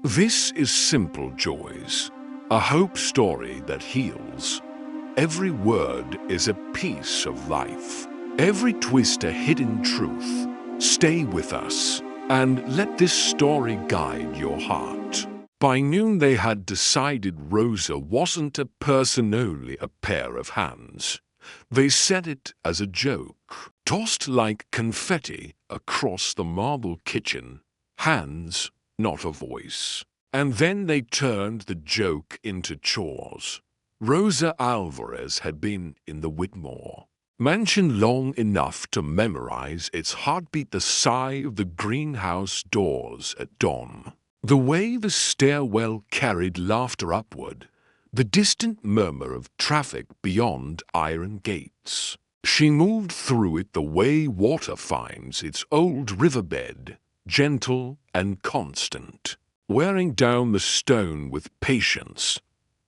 This is Simple Joys, a hope story that heals. Every word is a piece of life. Every twist a hidden truth. Stay with us and let this story guide your heart. By noon they had decided Rosa wasn't a person, only a pair of hands. They said it as a joke, tossed like confetti across the marble kitchen. Hands, not a voice. And then they turned the joke into chores. Rosa Alvarez had been in the Whitmore mansion long enough to memorize its heartbeat, the sigh of the greenhouse doors at dawn, the way the stairwell carried laughter upward, the distant murmur of traffic beyond iron gates. She moved through it the way water finds its old riverbed, gentle and constant, wearing down the stone with patience.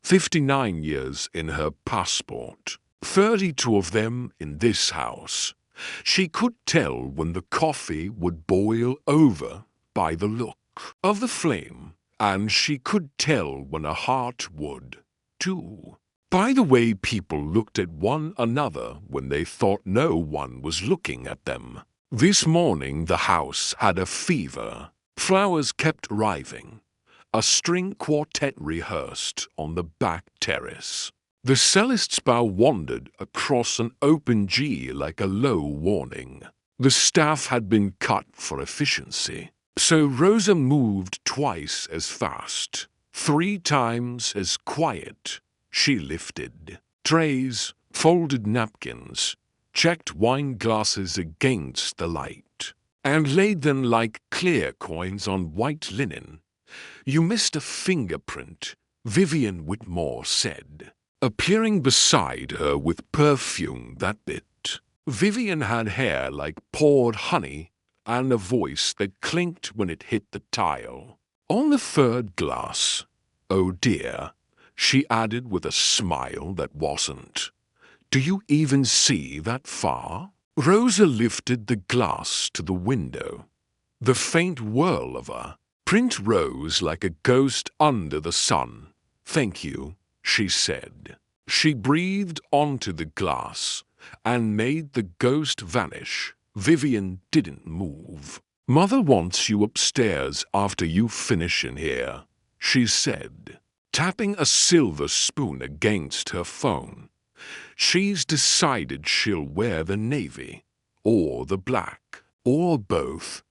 59 years in her passport, 32 of them in this house. She could tell when the coffee would boil over by the look of the flame, and she could tell when a heart would, too, by the way people looked at one another when they thought no one was looking at them. This morning the house had a fever. Flowers kept arriving. A string quartet rehearsed on the back terrace. The cellist's bow wandered across an open G like a low warning. The staff had been cut for efficiency, so Rosa moved twice as fast, 3 times as quiet. She lifted trays, folded napkins, checked wine glasses against the light, and laid them like clear coins on white linen. "You missed a fingerprint," Vivian Whitmore said, appearing beside her with perfume that bit. Vivian had hair like poured honey and a voice that clinked when it hit the tile. "On the 3rd glass. Oh dear," she added with a smile that wasn't. "Do you even see that far?" Rosa lifted the glass to the window. The faint whirl of a print rose like a ghost under the sun. "Thank you," she said. She breathed onto the glass and made the ghost vanish. Vivian didn't move. "Mother wants you upstairs after you finish in here," she said, tapping a silver spoon against her phone. "She's decided she'll wear the navy, or the black, or both.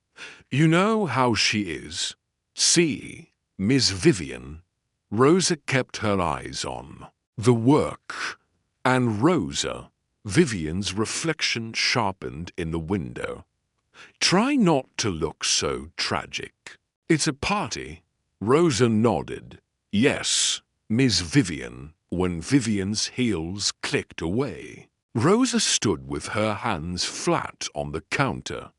You know how she is. See, Miss Vivian." Rosa kept her eyes on the work, and Rosa, Vivian's reflection sharpened in the window. "Try not to look so tragic. It's a party." Rosa nodded. "Yes, Miss Vivian," when Vivian's heels clicked away. Rosa stood with her hands flat on the counter,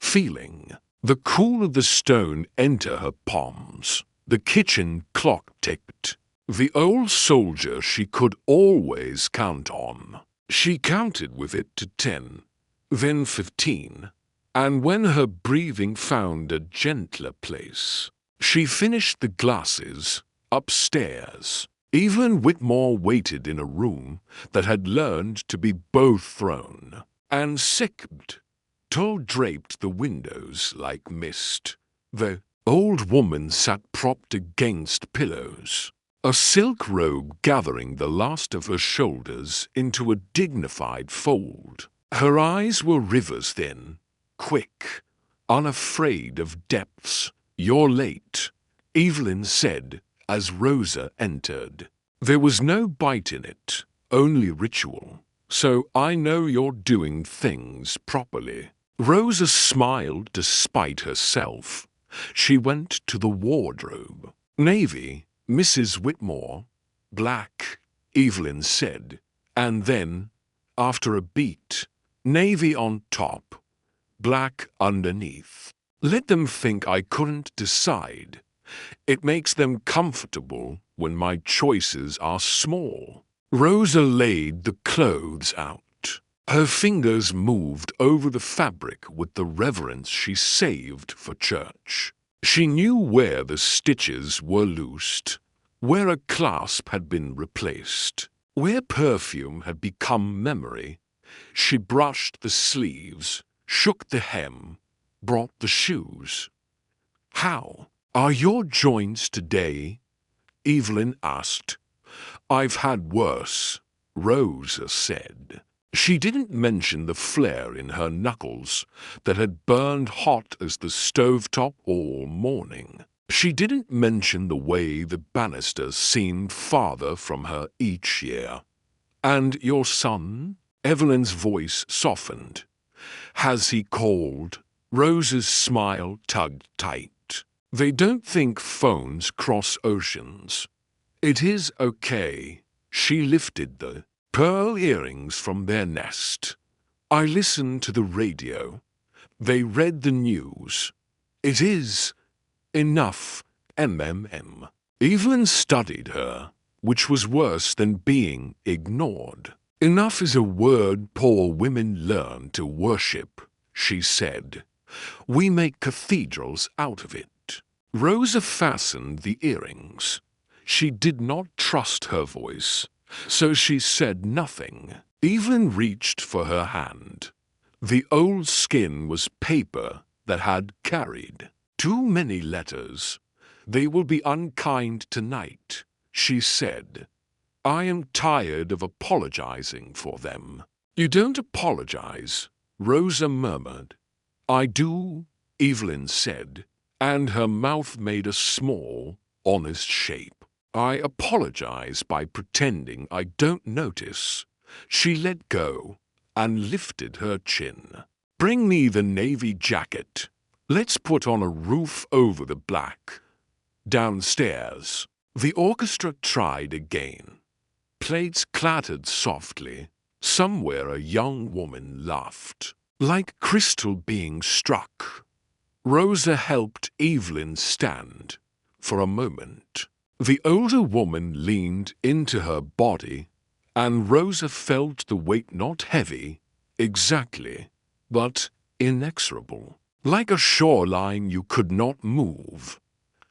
feeling the cool of the stone enter her palms. The kitchen clock ticked. The old soldier she could always count on. She counted with it to 10, then 15, and when her breathing found a gentler place, she finished the glasses upstairs. Evelyn Whitmore waited in a room that had learned to be both thrown and sickened. Tulle draped the windows like mist. The old woman sat propped against pillows, a silk robe gathering the last of her shoulders into a dignified fold. Her eyes were rivers thin, quick, unafraid of depths. "You're late," Evelyn said as Rosa entered. There was no bite in it, only ritual. "So I know you're doing things properly." Rosa smiled despite herself. She went to the wardrobe. "Navy, Mrs. Whitmore." "Black," Evelyn said, and then, after a beat, "Navy on top, black underneath." "Let them think I couldn't decide. It makes them comfortable when my choices are small." Rosa laid the clothes out. Her fingers moved over the fabric with the reverence she saved for church. She knew where the stitches were loosed, where a clasp had been replaced, where perfume had become memory. She brushed the sleeves, shook the hem, brought the shoes. "How are your joints today?" Evelyn asked. "I've had worse," Rosa said. She didn't mention the flare in her knuckles that had burned hot as the stovetop all morning. She didn't mention the way the banisters seemed farther from her each year. "And your son?" Evelyn's voice softened. "Has he called?" Rosa's smile tugged tight. "They don't think phones cross oceans." "It is okay." She lifted the pearl earrings from their nest. "I listened to the radio. They read the news. It is enough, MMM." Evelyn studied her, which was worse than being ignored. "Enough is a word poor women learn to worship," she said. "We make cathedrals out of it." Rosa fastened the earrings. She did not trust her voice, so she said nothing. Evelyn reached for her hand. The old skin was paper that had carried too many letters. "They will be unkind tonight," she said. "I am tired of apologizing for them." "You don't apologize," Rosa murmured. "I do," Evelyn said, and her mouth made a small, honest shape. "I apologize by pretending I don't notice." She let go and lifted her chin. "Bring me the navy jacket. Let's put on a roof over the black." Downstairs, the orchestra tried again. Plates clattered softly. Somewhere a young woman laughed, like crystal being struck. Rosa helped Evelyn stand. For a moment, the older woman leaned into her body, and Rosa felt the weight not heavy, exactly, but inexorable, like a shoreline you could not move.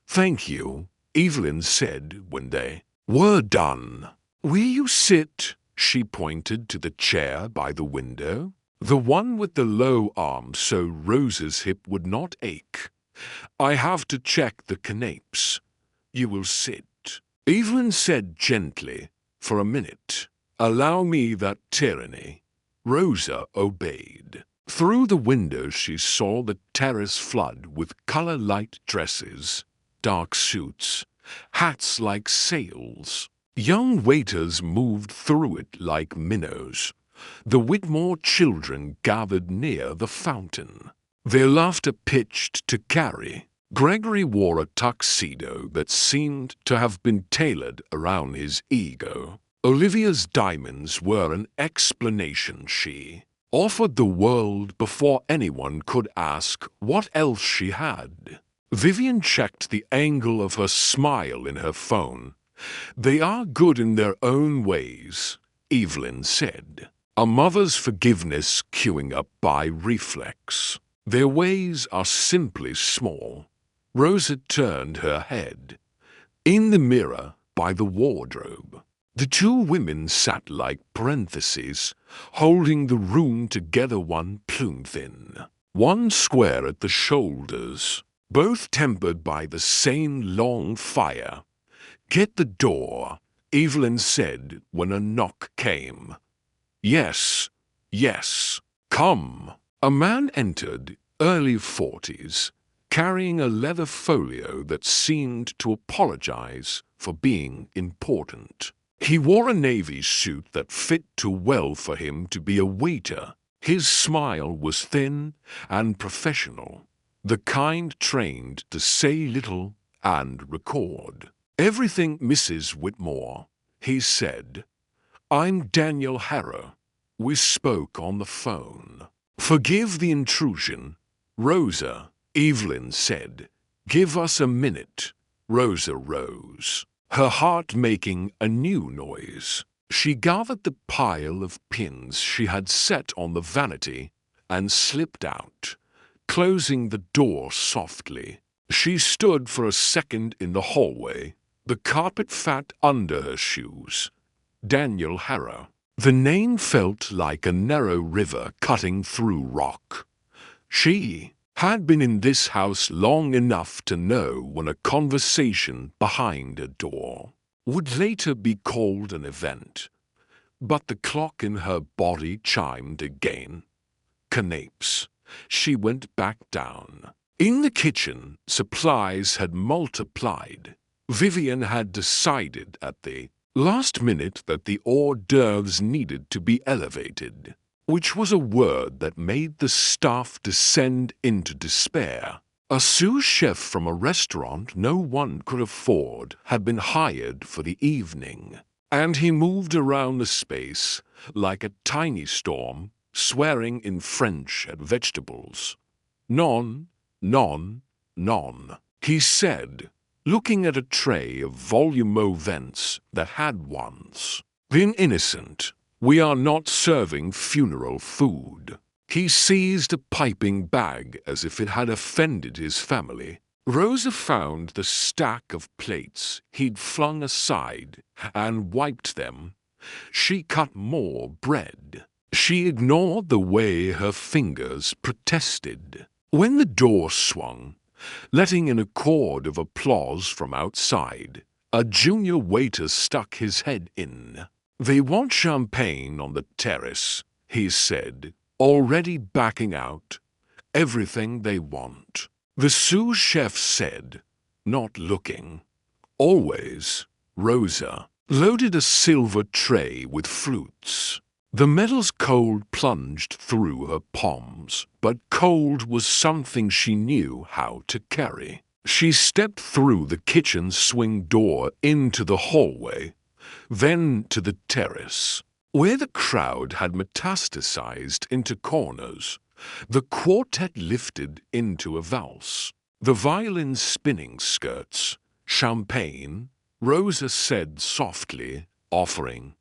"Thank you," Evelyn said when they were done. "Will you sit?" She pointed to the chair by the window, the one with the low arm so Rosa's hip would not ache. "I have to check the canapes." "You will sit," Evelyn said gently, "for a minute. Allow me that tyranny." Rosa obeyed. Through the window she saw the terrace flood with color-light dresses, dark suits, hats like sails. Young waiters moved through it like minnows. The Whitmore children gathered near the fountain. Their laughter pitched to carry. Gregory wore a tuxedo that seemed to have been tailored around his ego. Olivia's diamonds were an explanation she offered the world before anyone could ask what else she had. Vivian checked the angle of her smile in her phone. "They are good in their own ways," Evelyn said. A mother's forgiveness queuing up by reflex. "Their ways are simply small." Rosa turned her head. In the mirror by the wardrobe, the two women sat like parentheses, holding the room together, one plume thin, one square at the shoulders, both tempered by the same long fire. "Get the door," Evelyn said when a knock came. "Yes, yes, come." A man entered, early 40s, carrying a leather folio that seemed to apologize for being important. He wore a navy suit that fit too well for him to be a waiter. His smile was thin and professional, the kind trained to say little and record. "Everything, Mrs. Whitmore," he said. "I'm Daniel Harrow. We spoke on the phone." "Forgive the intrusion, Rosa," Evelyn said. "Give us a minute." Rosa rose, her heart making a new noise. She gathered the pile of pins she had set on the vanity and slipped out, closing the door softly. She stood for a second in the hallway, the carpet fat under her shoes. Daniel Harrow. The name felt like a narrow river cutting through rock. She had been in this house long enough to know when a conversation behind a door would later be called an event. But the clock in her body chimed again. Canapes. She went back down. In the kitchen, supplies had multiplied. Vivian had decided at the last minute that the hors d'oeuvres needed to be elevated, which was a word that made the staff descend into despair. A sous chef from a restaurant no one could afford had been hired for the evening, and he moved around the space like a tiny storm, swearing in French at vegetables. Non, non, non, he said, looking at a tray of volumo vents that had once been innocent. We are not serving funeral food. He seized a piping bag as if it had offended his family. Rosa found the stack of plates he'd flung aside and wiped them. She cut more bread. She ignored the way her fingers protested. When the door swung, letting in a chord of applause from outside, a junior waiter stuck his head in. They want champagne on the terrace, he said, already backing out. Everything they want. The sous chef said, not looking. Always, Rosa loaded a silver tray with fruits. The metal's cold plunged through her palms, but cold was something she knew how to carry. She stepped through the kitchen swing door into the hallway, then to the terrace, where the crowd had metastasized into corners. The quartet lifted into a valse, the violin spinning skirts. Champagne, Rosa said softly, offering.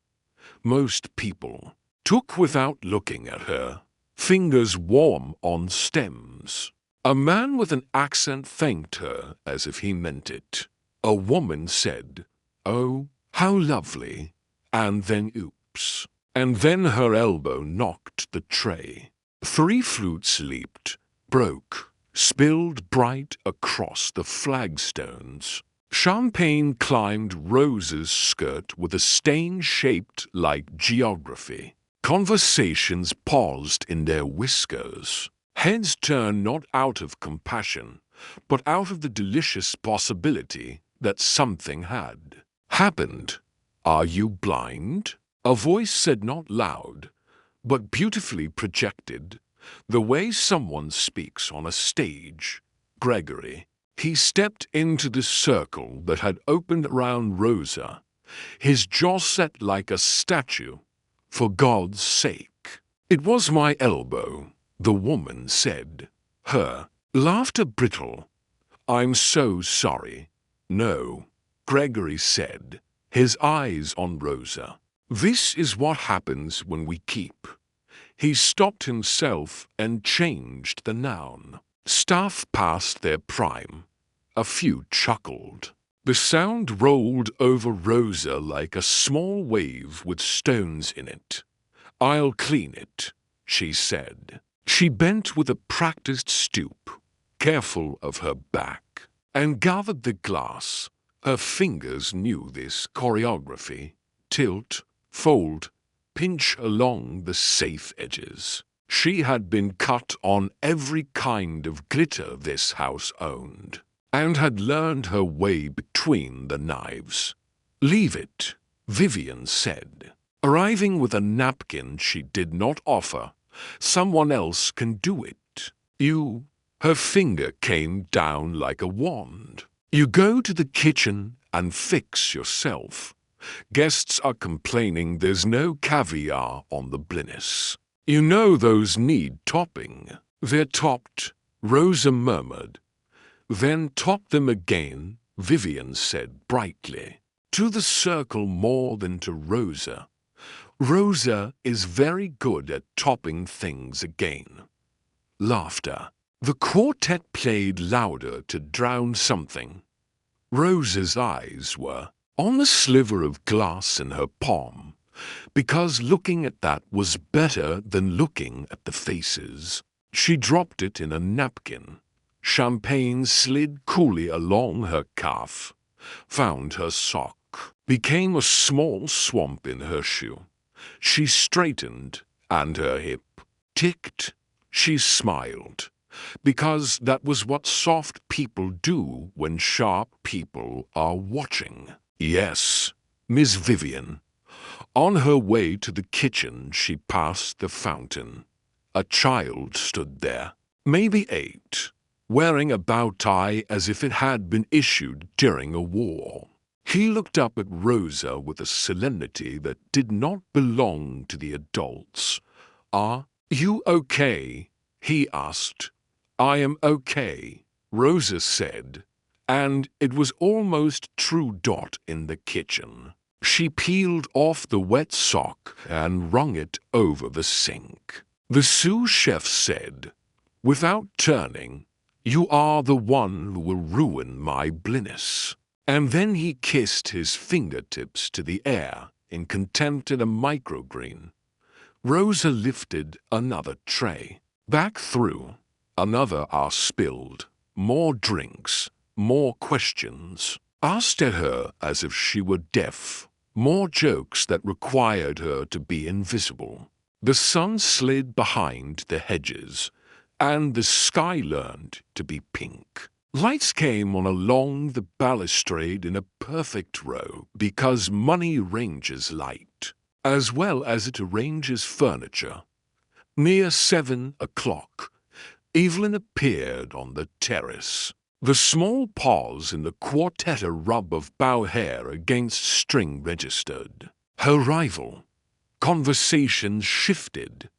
Most people took without looking at her, fingers warm on stems. A man with an accent thanked her as if he meant it. A woman said, "Oh, how lovely," and then oops. And then her elbow knocked the tray. 3 flutes leaped, broke, spilled bright across the flagstones. Champagne climbed Rosa's skirt with a stain shaped like geography. Conversations paused in their whiskers. Heads turned not out of compassion, but out of the delicious possibility that something had happened. Are you blind? A voice said, not loud, but beautifully projected, the way someone speaks on a stage. Gregory. He stepped into the circle that had opened around Rosa, his jaw set like a statue. For God's sake. It was my elbow, the woman said. Her laughter brittle. I'm so sorry. No, Gregory said, his eyes on Rosa. This is what happens when we keep. He stopped himself and changed the noun. Staff past their prime. A few chuckled. The sound rolled over Rosa like a small wave with stones in it. I'll clean it, she said. She bent with a practiced stoop, careful of her back, and gathered the glass. Her fingers knew this choreography. Tilt, fold, pinch along the safe edges. She had been cut on every kind of glitter this house owned, and had learned her way between the knives. Leave it, Vivian said, arriving with a napkin she did not offer. Someone else can do it. You. Her finger came down like a wand. You go to the kitchen and fix yourself. Guests are complaining there's no caviar on the blinis. You know those need topping. They're topped, Rosa murmured. Then top them again, Vivian said brightly. To the circle more than to Rosa. Rosa is very good at topping things again. Laughter. The quartet played louder to drown something. Rosa's eyes were on the sliver of glass in her palm, because looking at that was better than looking at the faces. She dropped it in a napkin. Champagne slid coolly along her calf, found her sock, became a small swamp in her shoe. She straightened, and her hip ticked. She smiled, because that was what soft people do when sharp people are watching. Yes, Miss Vivian. On her way to the kitchen, she passed the fountain. A child stood there, maybe 8, wearing a bow tie as if it had been issued during a war. He looked up at Rosa with a solemnity that did not belong to the adults. "Are you okay?" he asked. "I am okay," Rosa said, and it was almost true. In the kitchen. She peeled off the wet sock and wrung it over the sink. The sous chef said, without turning, "You are the one who will ruin my bliss." And then he kissed his fingertips to the air in contempt at a microgreen. Rosa lifted another tray. Back through. Another are spilled. More drinks. More questions. Asked at her as if she were deaf. More jokes that required her to be invisible. The sun slid behind the hedges, and the sky learned to be pink. Lights came on along the balustrade in a perfect row, because money arranges light, as well as it arranges furniture. Near 7 o'clock, Evelyn appeared on the terrace. The small pause in the quartet, a rub of bow hair against string registered. Her rival. Conversations shifted.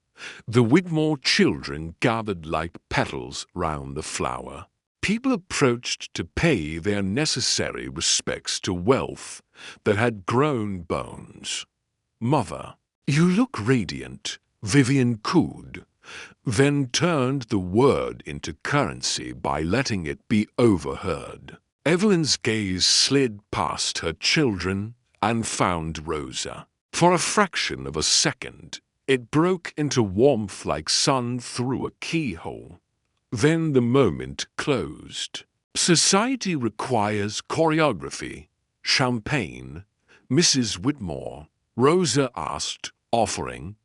The Whitmore children gathered like petals round the flower. People approached to pay their necessary respects to wealth that had grown bones. "Mother, you look radiant," Vivian cooed, then turned the word into currency by letting it be overheard. Evelyn's gaze slid past her children and found Rosa. For a fraction of a second, it broke into warmth like sun through a keyhole. Then the moment closed. Society requires choreography. Champagne, Mrs. Whitmore, Rosa asked, offering.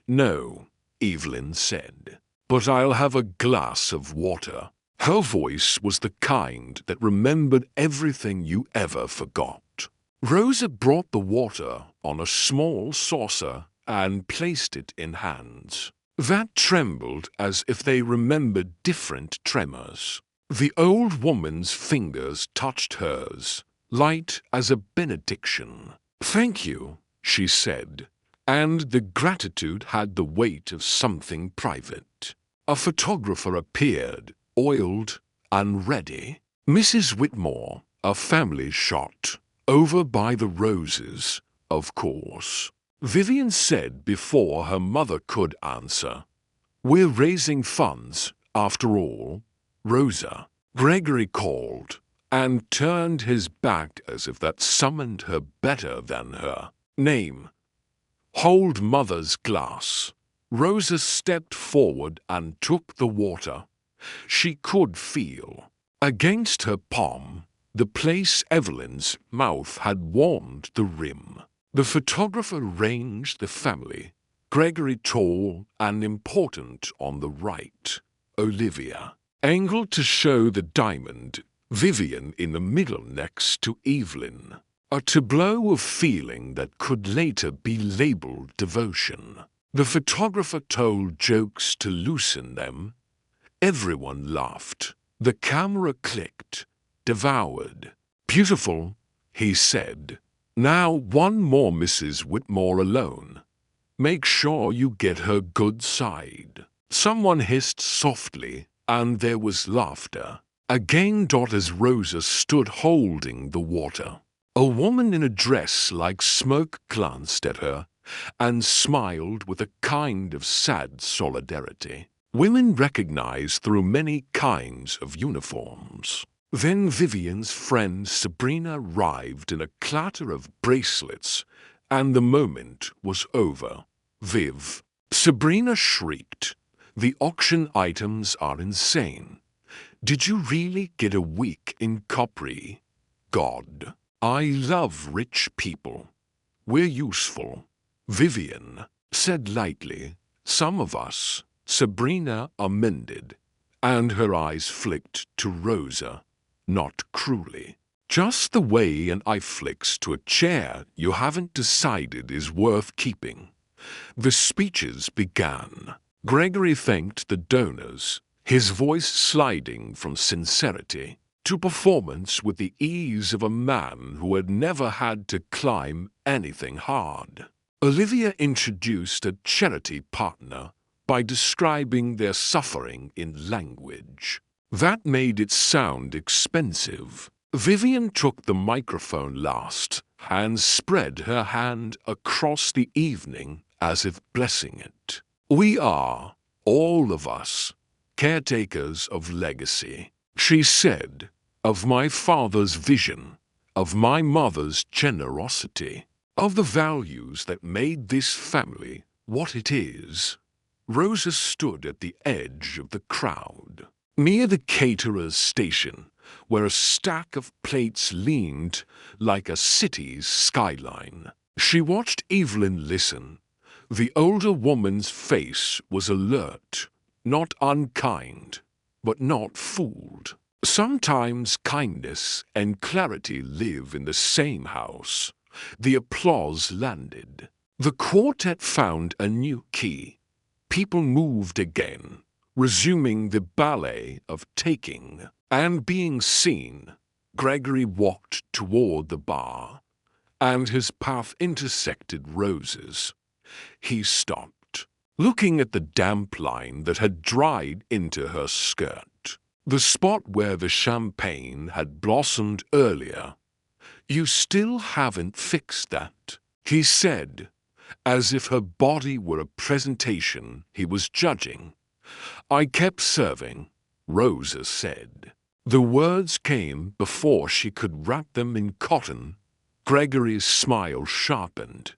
"No," Evelyn said, "but I'll have a glass of water." Her voice was the kind that remembered everything you ever forgot. Rosa brought the water on a small saucer and placed it in hands that trembled as if they remembered different tremors. The old woman's fingers touched hers, light as a benediction. "Thank you," she said, and the gratitude had the weight of something private. A photographer appeared, oiled and ready. Mrs. Whitmore, a family shot, over by the roses, of course. Vivian said before her mother could answer, "We're raising funds, after all." "Rosa," Gregory called, and turned his back as if that summoned her better than her name. "Hold mother's glass." Rosa stepped forward and took the water. She could feel, against her palm, the place Evelyn's mouth had warmed the rim. The photographer ranged the family, Gregory tall and important on the right, Olivia angled to show the diamond, Vivian in the middle next to Evelyn. A tableau of feeling that could later be labeled devotion. The photographer told jokes to loosen them. Everyone laughed. The camera clicked, devoured. "Beautiful," he said. "Now one more Mrs. Whitmore alone. Make sure you get her good side." Someone hissed softly, and there was laughter. Again, as Rosa stood holding the water. A woman in a dress like smoke glanced at her and smiled with a kind of sad solidarity. Women recognize through many kinds of uniforms. Then Vivian's friend Sabrina arrived in a clatter of bracelets, and the moment was over. Viv. Sabrina shrieked. The auction items are insane. Did you really get a week in Capri? God. I love rich people. We're useful. Vivian said lightly. Some of us. Sabrina amended, and her eyes flicked to Rosa, not cruelly. Just the way an eye flicks to a chair you haven't decided is worth keeping. The speeches began. Gregory thanked the donors, his voice sliding from sincerity to performance with the ease of a man who had never had to climb anything hard. Olivia introduced a charity partner by describing their suffering in language that made it sound expensive. Vivian took the microphone last and spread her hand across the evening as if blessing it. We are, all of us, caretakers of legacy, she said, of my father's vision, of my mother's generosity, of the values that made this family what it is. Rosa stood at the edge of the crowd, near the caterer's station, where a stack of plates leaned like a city's skyline. She watched Evelyn listen. The older woman's face was alert, not unkind, but not fooled. Sometimes kindness and clarity live in the same house. The applause landed. The quartet found a new key. People moved again, resuming the ballet of taking and being seen. Gregory walked toward the bar, and his path intersected Rose's. He stopped, looking at the damp line that had dried into her skirt, the spot where the champagne had blossomed earlier. You still haven't fixed that, he said, as if her body were a presentation he was judging. I kept serving, Rosa said. The words came before she could wrap them in cotton. Gregory's smile sharpened.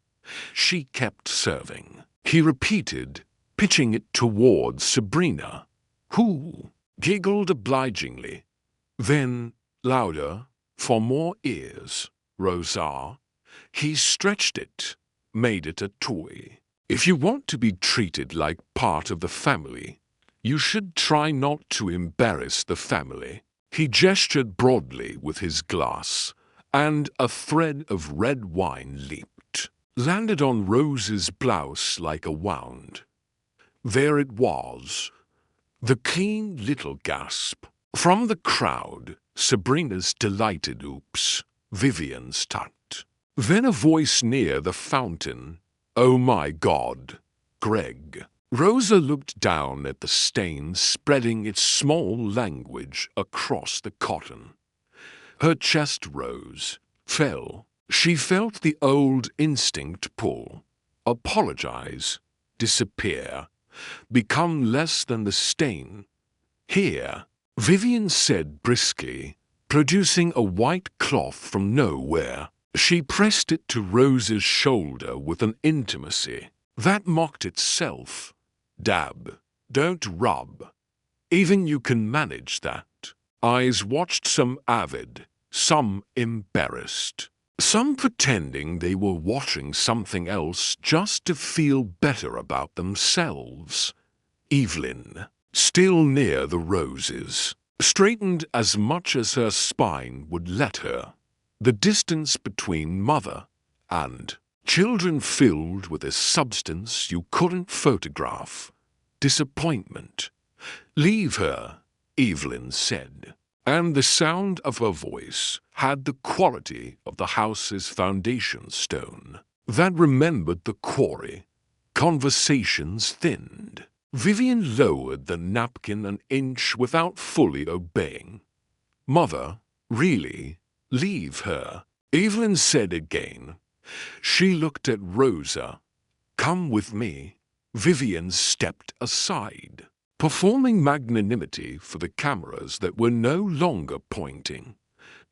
She kept serving, he repeated, pitching it towards Sabrina, who giggled obligingly. Then, louder, for more ears, Rosa. He stretched it, made it a toy. If you want to be treated like part of the family, you should try not to embarrass the family. He gestured broadly with his glass, and a thread of red wine leaped, landed on Rose's blouse like a wound. There it was, the clean little gasp. From the crowd, Sabrina's delighted oops, Vivian's tut. Then a voice near the fountain. Oh my God, Greg. Rosa looked down at the stain spreading its small language across the cotton. Her chest rose, fell. She felt the old instinct pull, apologize, disappear, become less than the stain. Here, Vivian said briskly, producing a white cloth from nowhere. She pressed it to Rose's shoulder with an intimacy that mocked itself. Dab, don't rub. Even you can manage that. Eyes watched, some avid, some embarrassed, some pretending they were watching something else just to feel better about themselves. Evelyn, still near the roses, straightened as much as her spine would let her. The distance between mother and children filled with a substance you couldn't photograph. Disappointment. Leave her, Evelyn said, and the sound of her voice had the quality of the house's foundation stone that remembered the quarry. Conversations thinned. Vivian lowered the napkin an inch without fully obeying. Mother, really? Leave her, Evelyn said again. She looked at Rosa. Come with me. Vivian stepped aside. performing magnanimity for the cameras that were no longer pointing.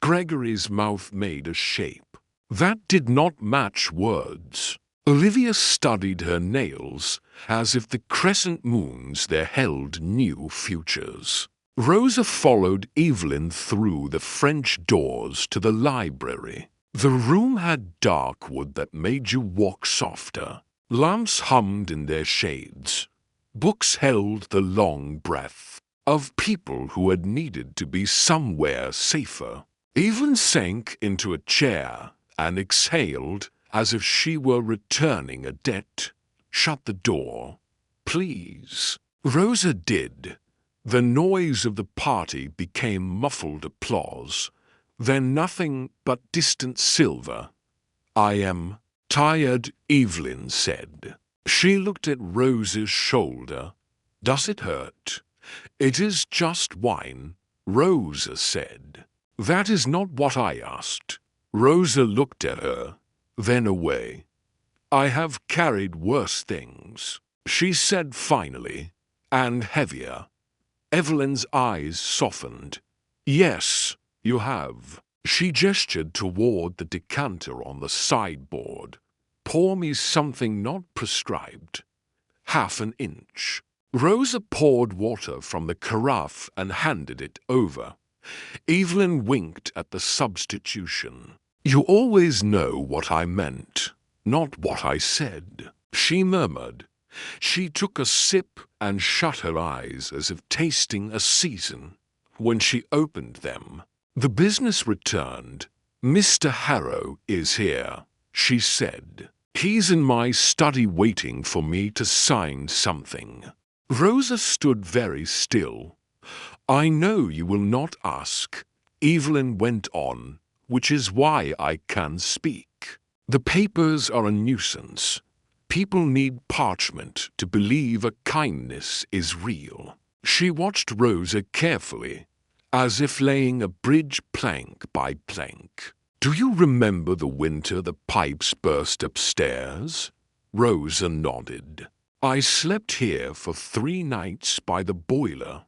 Gregory's mouth made a shape that did not match words. Olivia studied her nails as if the crescent moons there held new futures. Rosa followed Evelyn through the French doors to the library. The room had dark wood that made you walk softer. Lamps hummed in their shades. Books held the long breath of people who had needed to be somewhere safer. Evelyn sank into a chair and exhaled as if she were returning a debt. "Shut the door, please." Rosa did. The noise of the party became muffled applause, then nothing but distant silver. "I am tired," Evelyn said. She looked at Rosa's shoulder. "Does it hurt?" "It is just wine," Rosa said. "That is not what I asked." Rosa looked at her, then away. "I have carried worse things," she said finally, "and heavier." Evelyn's eyes softened. "Yes, you have." She gestured toward the decanter on the sideboard. "Pour me something not prescribed. Half an inch." Rosa poured water from the carafe and handed it over. Evelyn winked at the substitution. "You always know what I meant, not what I said," she murmured. She took a sip and shut her eyes as if tasting a season. When she opened them, the business returned. "Mr. Harrow is here," she said. "He's in my study waiting for me to sign something." Rosa stood very still. "I know you will not ask," Evelyn went on, "which is why I can speak. The papers are a nuisance. People need parchment to believe a kindness is real." She watched Rosa carefully, as if laying a bridge plank by plank. "Do you remember the winter the pipes burst upstairs?" Rosa nodded. "I slept here for 3 nights by the boiler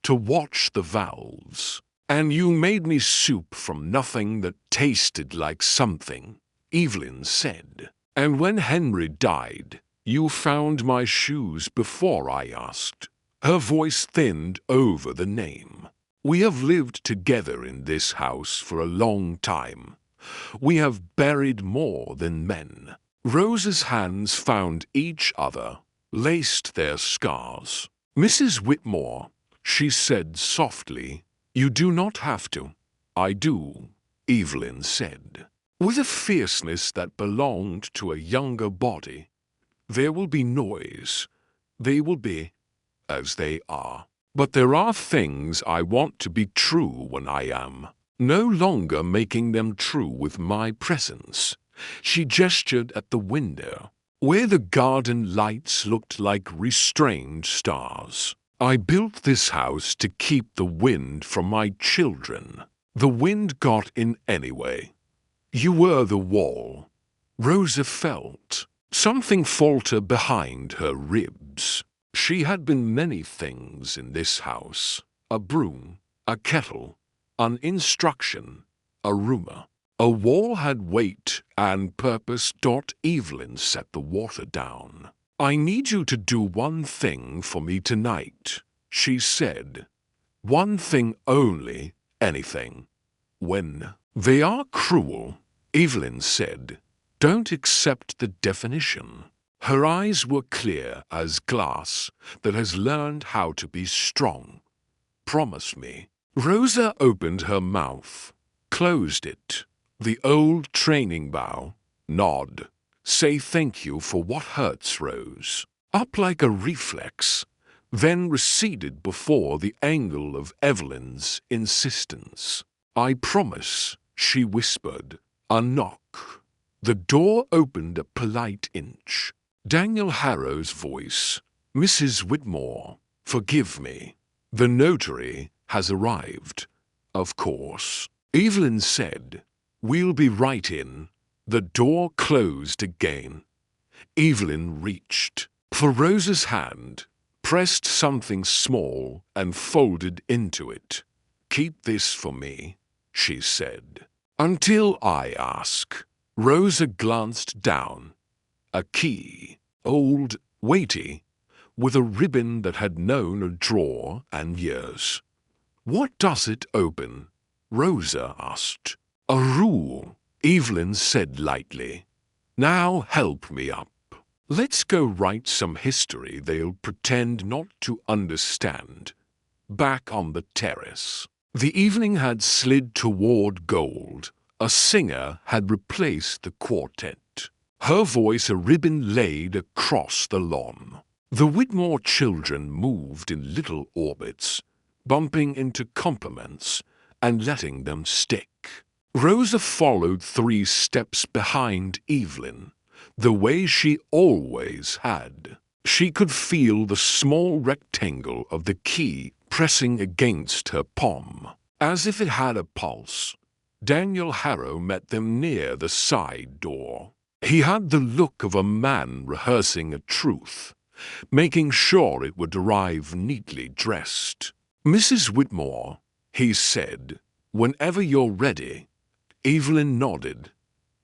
to watch the valves. And you made me soup from nothing that tasted like something," Evelyn said. "And when Henry died, you found my shoes before I asked." Her voice thinned over the name. "We have lived together in this house for a long time. We have buried more than men." Rosa's hands found each other, laced their scars. "Mrs. Whitmore," she said softly, "you do not have to." "I do," Evelyn said, with a fierceness that belonged to a younger body. "There will be noise. They will be as they are. But there are things I want to be true when I am no longer making them true with my presence." She gestured at the window, where the garden lights looked like restrained stars. "I built this house to keep the wind from my children. The wind got in anyway. You were the wall." Rosa felt something falter behind her ribs. She had been many things in this house: a broom, a kettle, an instruction, a rumor. A wall had weight and purpose. Evelyn set the water down. "I need you to do one thing for me tonight," she said. "One thing only, anything." "When they are cruel," Evelyn said, "don't accept the definition." Her eyes were clear as glass that has learned how to be strong. "Promise me." Rosa opened her mouth, closed it. The old training bow. Nod. "Say thank you for what hurts," rose up like a reflex, then receded before the angle of Evelyn's insistence. "I promise," she whispered. A knock. The door opened a polite inch. Daniel Harrow's voice. "Mrs. Whitmore, forgive me. The notary has arrived." "Of course," Evelyn said. "We'll be right in." The door closed again. Evelyn reached for Rosa's hand, pressed something small and folded into it. "Keep this for me," she said, "until I ask." Rosa glanced down. A key, old, weighty, with a ribbon that had known a drawer and years. "What does it open?" Rosa asked. "A rule," Evelyn said lightly. "Now help me up. Let's go write some history they'll pretend not to understand." Back on the terrace, the evening had slid toward gold. A singer had replaced the quartet, her voice a ribbon laid across the lawn. The Whitmore children moved in little orbits, bumping into compliments and letting them stick. Rosa followed 3 steps behind Evelyn, the way she always had. She could feel the small rectangle of the key pressing against her palm, as if it had a pulse. Daniel Harrow met them near the side door. He had the look of a man rehearsing a truth, making sure it would arrive neatly dressed. "Mrs. Whitmore," he said, "whenever you're ready." Evelyn nodded.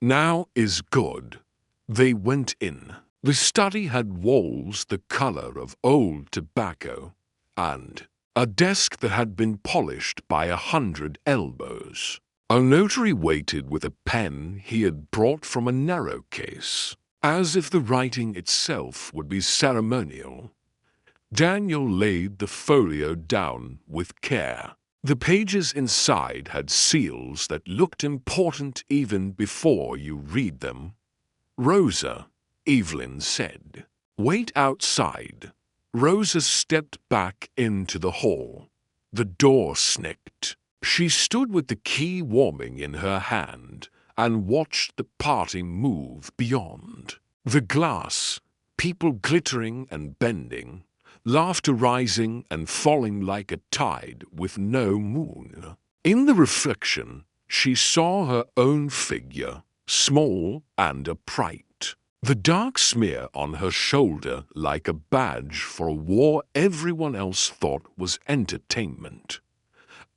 "Now is good." They went in. The study had walls the color of old tobacco, and a desk that had been polished by 100 elbows. A notary waited with a pen he had brought from a narrow case, as if the writing itself would be ceremonial. Daniel laid the folio down with care. The pages inside had seals that looked important even before you read them. "Rosa," Evelyn said, "wait outside." Rosa stepped back into the hall. The door snicked. She stood with the key warming in her hand and watched the party move beyond. The glass, people glittering and bending, laughter rising and falling like a tide with no moon. In the reflection, she saw her own figure, small and upright. The dark smear on her shoulder like a badge for a war everyone else thought was entertainment.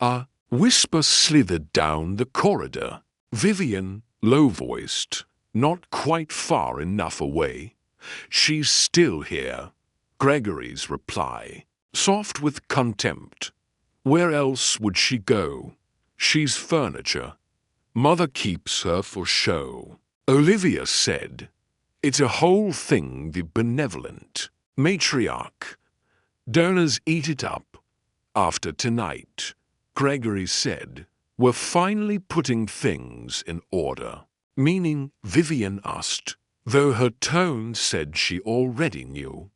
A whisper slithered down the corridor. Vivian, low-voiced, not quite far enough away. "She's still here." Gregory's reply, soft with contempt. "Where else would she go? She's furniture. Mother keeps her for show." Olivia said, "It's a whole thing the benevolent matriarch. Donors eat it up. After tonight," Gregory said, "we're finally putting things in order." "Meaning?" Vivian asked, though her tone said she already knew.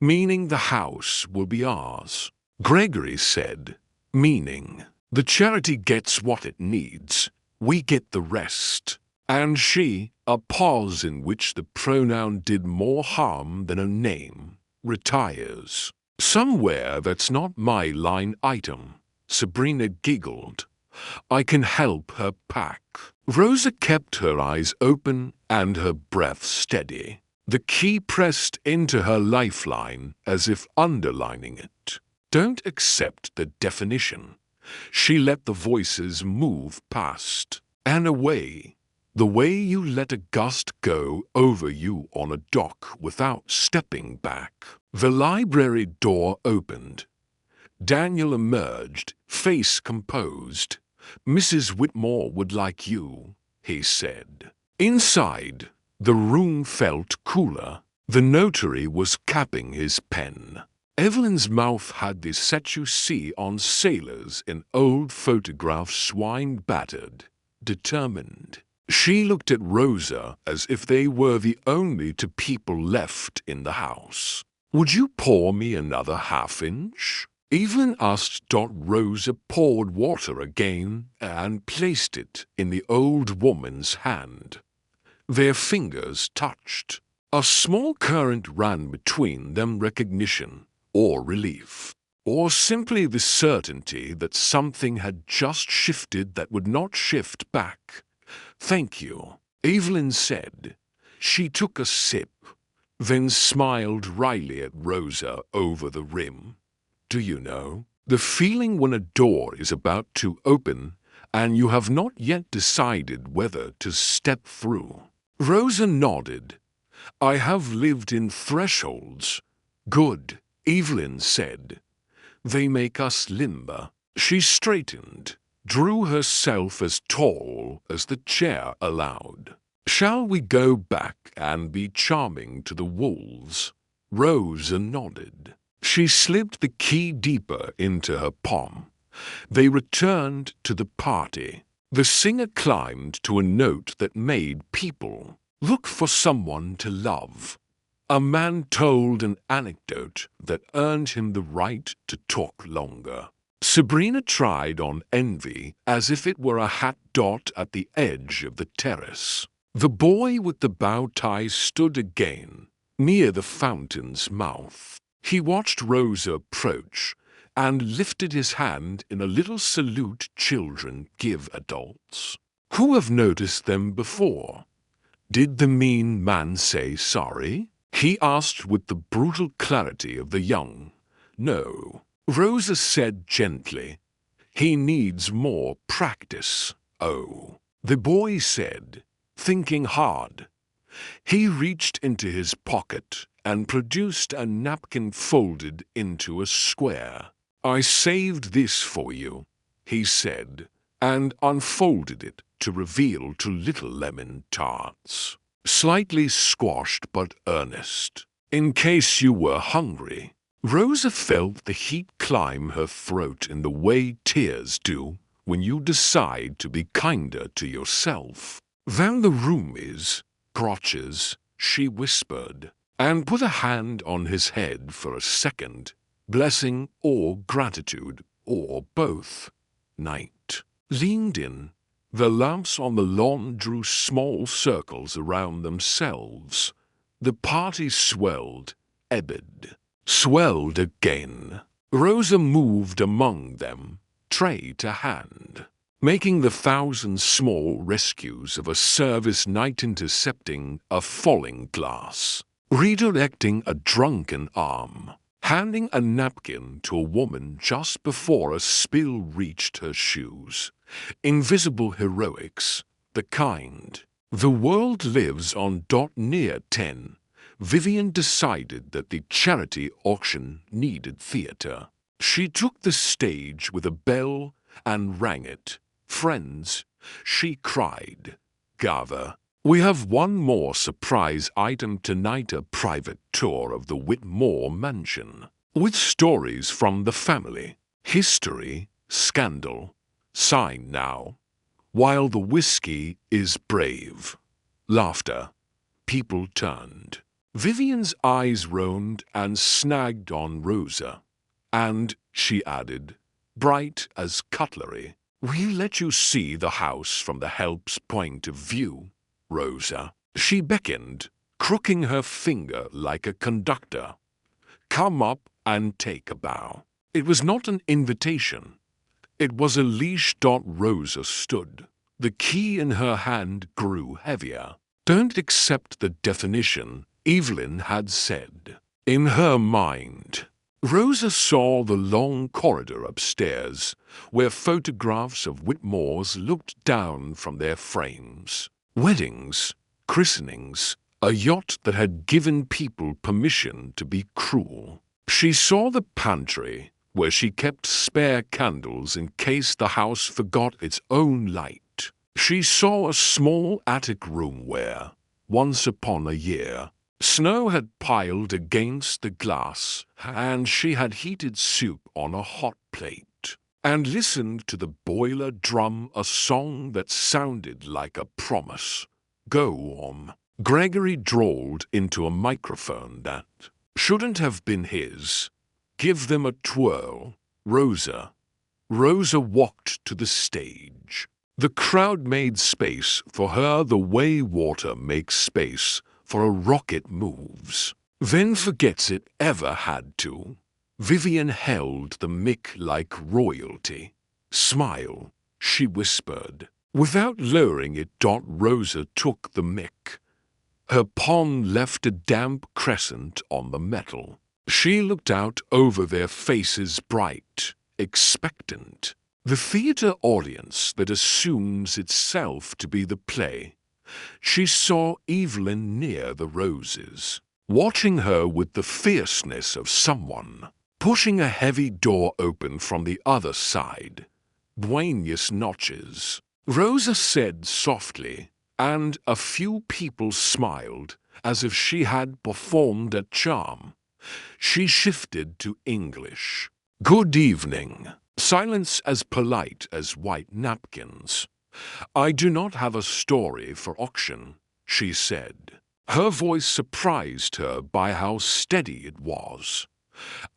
"Meaning the house will be ours." Gregory said, "Meaning the charity gets what it needs, we get the rest." And she, a pause in which the pronoun did more harm than a name, retires. "Somewhere that's not my line item," Sabrina giggled. "I can help her pack." Rosa kept her eyes open and her breath steady, the key pressed into her lifeline as if underlining it. "Don't accept the definition." She let the voices move past and away, the way you let a gust go over you on a dock without stepping back. The library door opened. Daniel emerged, face composed. "Mrs. Whitmore would like you," he said. Inside, the room felt cooler. The notary was capping his pen. Evelyn's mouth had the set you see on sailors in old photographs, wine-battered, determined. She looked at Rosa as if they were the only 2 people left in the house. "Would you pour me another half-inch?" Evelyn asked. Rosa poured water again and placed it in the old woman's hand. Their fingers touched. A small current ran between them, recognition, or relief, or simply the certainty that something had just shifted that would not shift back. "Thank you," Evelyn said. She took a sip. then smiled wryly at Rosa over the rim. Do you know the feeling when a door is about to open and you have not yet decided whether to step through? Rosa nodded. I have lived in thresholds. Good, Evelyn said. They make us limber. She straightened, drew herself as tall as the chair allowed. Shall we go back and be charming to the wolves? Rosa nodded. She slipped the key deeper into her palm. They returned to the party. The singer climbed to a note that made people look for someone to love. A man told an anecdote that earned him the right to talk longer. Sabrina tried on envy as if it were a hat dot at the edge of the terrace. The boy with the bow tie stood again, near the fountain's mouth. He watched Rosa approach and lifted his hand in a little salute children give adults. Who have noticed them before? Did the mean man say sorry? He asked with the brutal clarity of the young. No. Rosa said gently, he needs more practice. Oh, the boy said, thinking hard. He reached into his pocket and produced a napkin folded into a square. I saved this for you, he said, and unfolded it to reveal 2 little lemon tarts, slightly squashed but earnest, in case you were hungry. Rosa felt the heat climb her throat in the way tears do when you decide to be kinder to yourself than the room is. Crotches, she whispered, and put a hand on his head for a second, blessing or gratitude, or both. Night leaned in. The lamps on the lawn drew small circles around themselves. The party swelled, ebbed, swelled again. Rosa moved among them, tray to hand, making the 1,000 small rescues of a service night intercepting a falling glass, redirecting a drunken arm, handing a napkin to a woman just before a spill reached her shoes. Invisible heroics, the kind the world lives on. Near 10, Vivian decided that the charity auction needed theater. She took the stage with a bell and rang it. Friends, she cried, gather. We have one more surprise item tonight, a private tour of the Whitmore mansion, with stories from the family, history, scandal. Sign now. While the whiskey is brave. Laughter. People turned. Vivian's eyes roamed and snagged on Rosa. And, she added, bright as cutlery, we'll let you see the house from the help's point of view, Rosa. She beckoned, crooking her finger like a conductor. Come up and take a bow. It was not an invitation. It was a leash. Rosa stood. The key in her hand grew heavier. Don't accept the definition, Evelyn had said. In her mind, Rosa saw the long corridor upstairs, where photographs of Whitmores looked down from their frames. Weddings, christenings, a yacht that had given people permission to be cruel. She saw the pantry, where she kept spare candles in case the house forgot its own light. She saw a small attic room where, once upon a year, snow had piled against the glass, and she had heated soup on a hot plate, and listened to the boiler drum a song that sounded like a promise. Go on. Gregory drawled into a microphone that shouldn't have been his. Give them a twirl, Rosa. Rosa walked to the stage. The crowd made space for her the way water makes space for a rocket moves, then forgets it ever had to. Vivian held the mic like royalty. Smile, she whispered. Without lowering it, Rosa took the mic. Her palm left a damp crescent on the metal. She looked out over their faces, bright, expectant. The theater audience that assumes itself to be the play. She saw Evelyn near the roses, watching her with the fierceness of someone, pushing a heavy door open from the other side. Buenas noches, Rosa said softly, and a few people smiled as if she had performed a charm. She shifted to English. Good evening. Silence as polite as white napkins. I do not have a story for auction, she said. Her voice surprised her by how steady it was.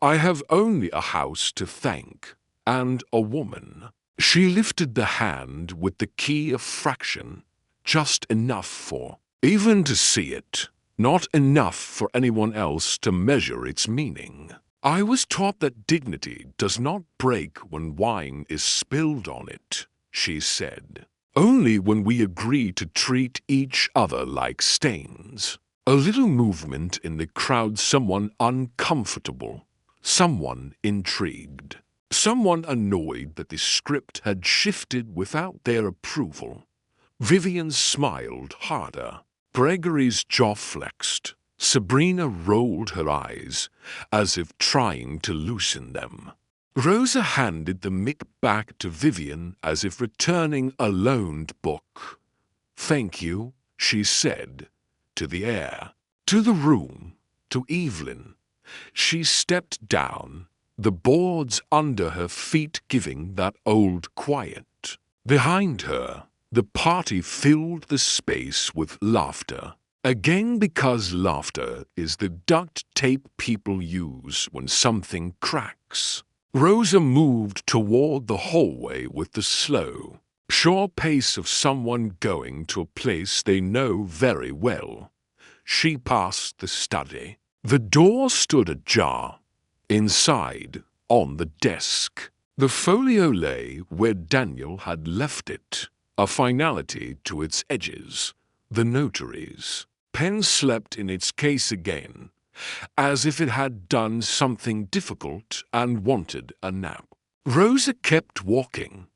I have only a house to thank, and a woman. She lifted the hand with the key of fraction, just enough for even to see it, not enough for anyone else to measure its meaning. I was taught that dignity does not break when wine is spilled on it, she said. Only when we agree to treat each other like stains. A little movement in the crowd, someone uncomfortable, someone intrigued, someone annoyed that the script had shifted without their approval. Vivian smiled harder. Gregory's jaw flexed. Sabrina rolled her eyes, as if trying to loosen them. Rosa handed the mic back to Vivian as if returning a loaned book. Thank you, she said, to the air, to the room, to Evelyn. She stepped down, the boards under her feet giving that old quiet. Behind her, the party filled the space with laughter. Again, because laughter is the duct tape people use when something cracks. Rosa moved toward the hallway with the slow, sure pace of someone going to a place they know very well. She passed the study. The door stood ajar. Inside, on the desk, the folio lay where Daniel had left it, a finality to its edges, the notary's. Pen slept in its case again, as if it had done something difficult and wanted a nap. Rosa kept walking,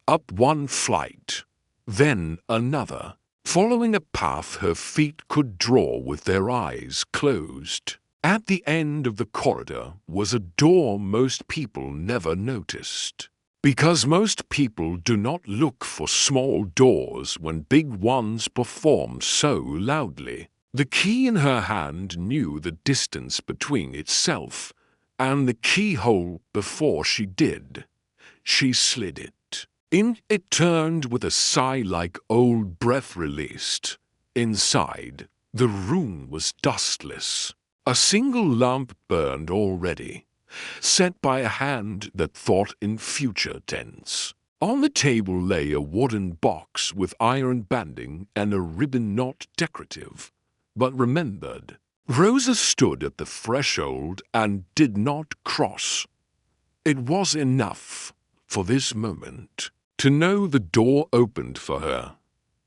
up one flight, then another, following a path her feet could draw with their eyes closed. At the end of the corridor was a door most people never noticed. Because most people do not look for small doors when big ones perform so loudly. The key in her hand knew the distance between itself and the keyhole before she did. She slid it. In it turned with a sigh like old breath released. Inside, the room was dustless. A single lamp burned already, set by a hand that thought in future tense. On the table lay a wooden box with iron banding and a ribbon not decorative, but remembered. Rosa stood at the threshold and did not cross. It was enough, for this moment, to know the door opened for her.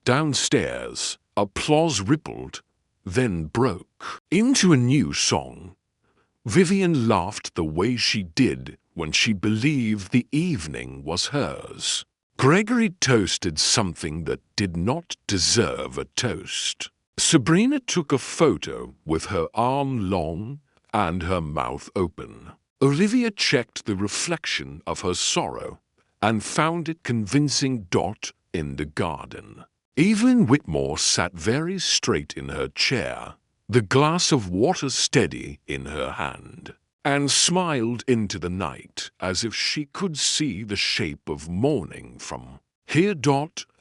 Downstairs, applause rippled, then broke into a new song. Vivian laughed the way she did when she believed the evening was hers. Gregory toasted something that did not deserve a toast. Sabrina took a photo with her arm long and her mouth open. Olivia checked the reflection of her sorrow and found it convincing. In the garden, Evelyn Whitmore sat very straight in her chair, the glass of water steady in her hand, and smiled into the night as if she could see the shape of morning from here.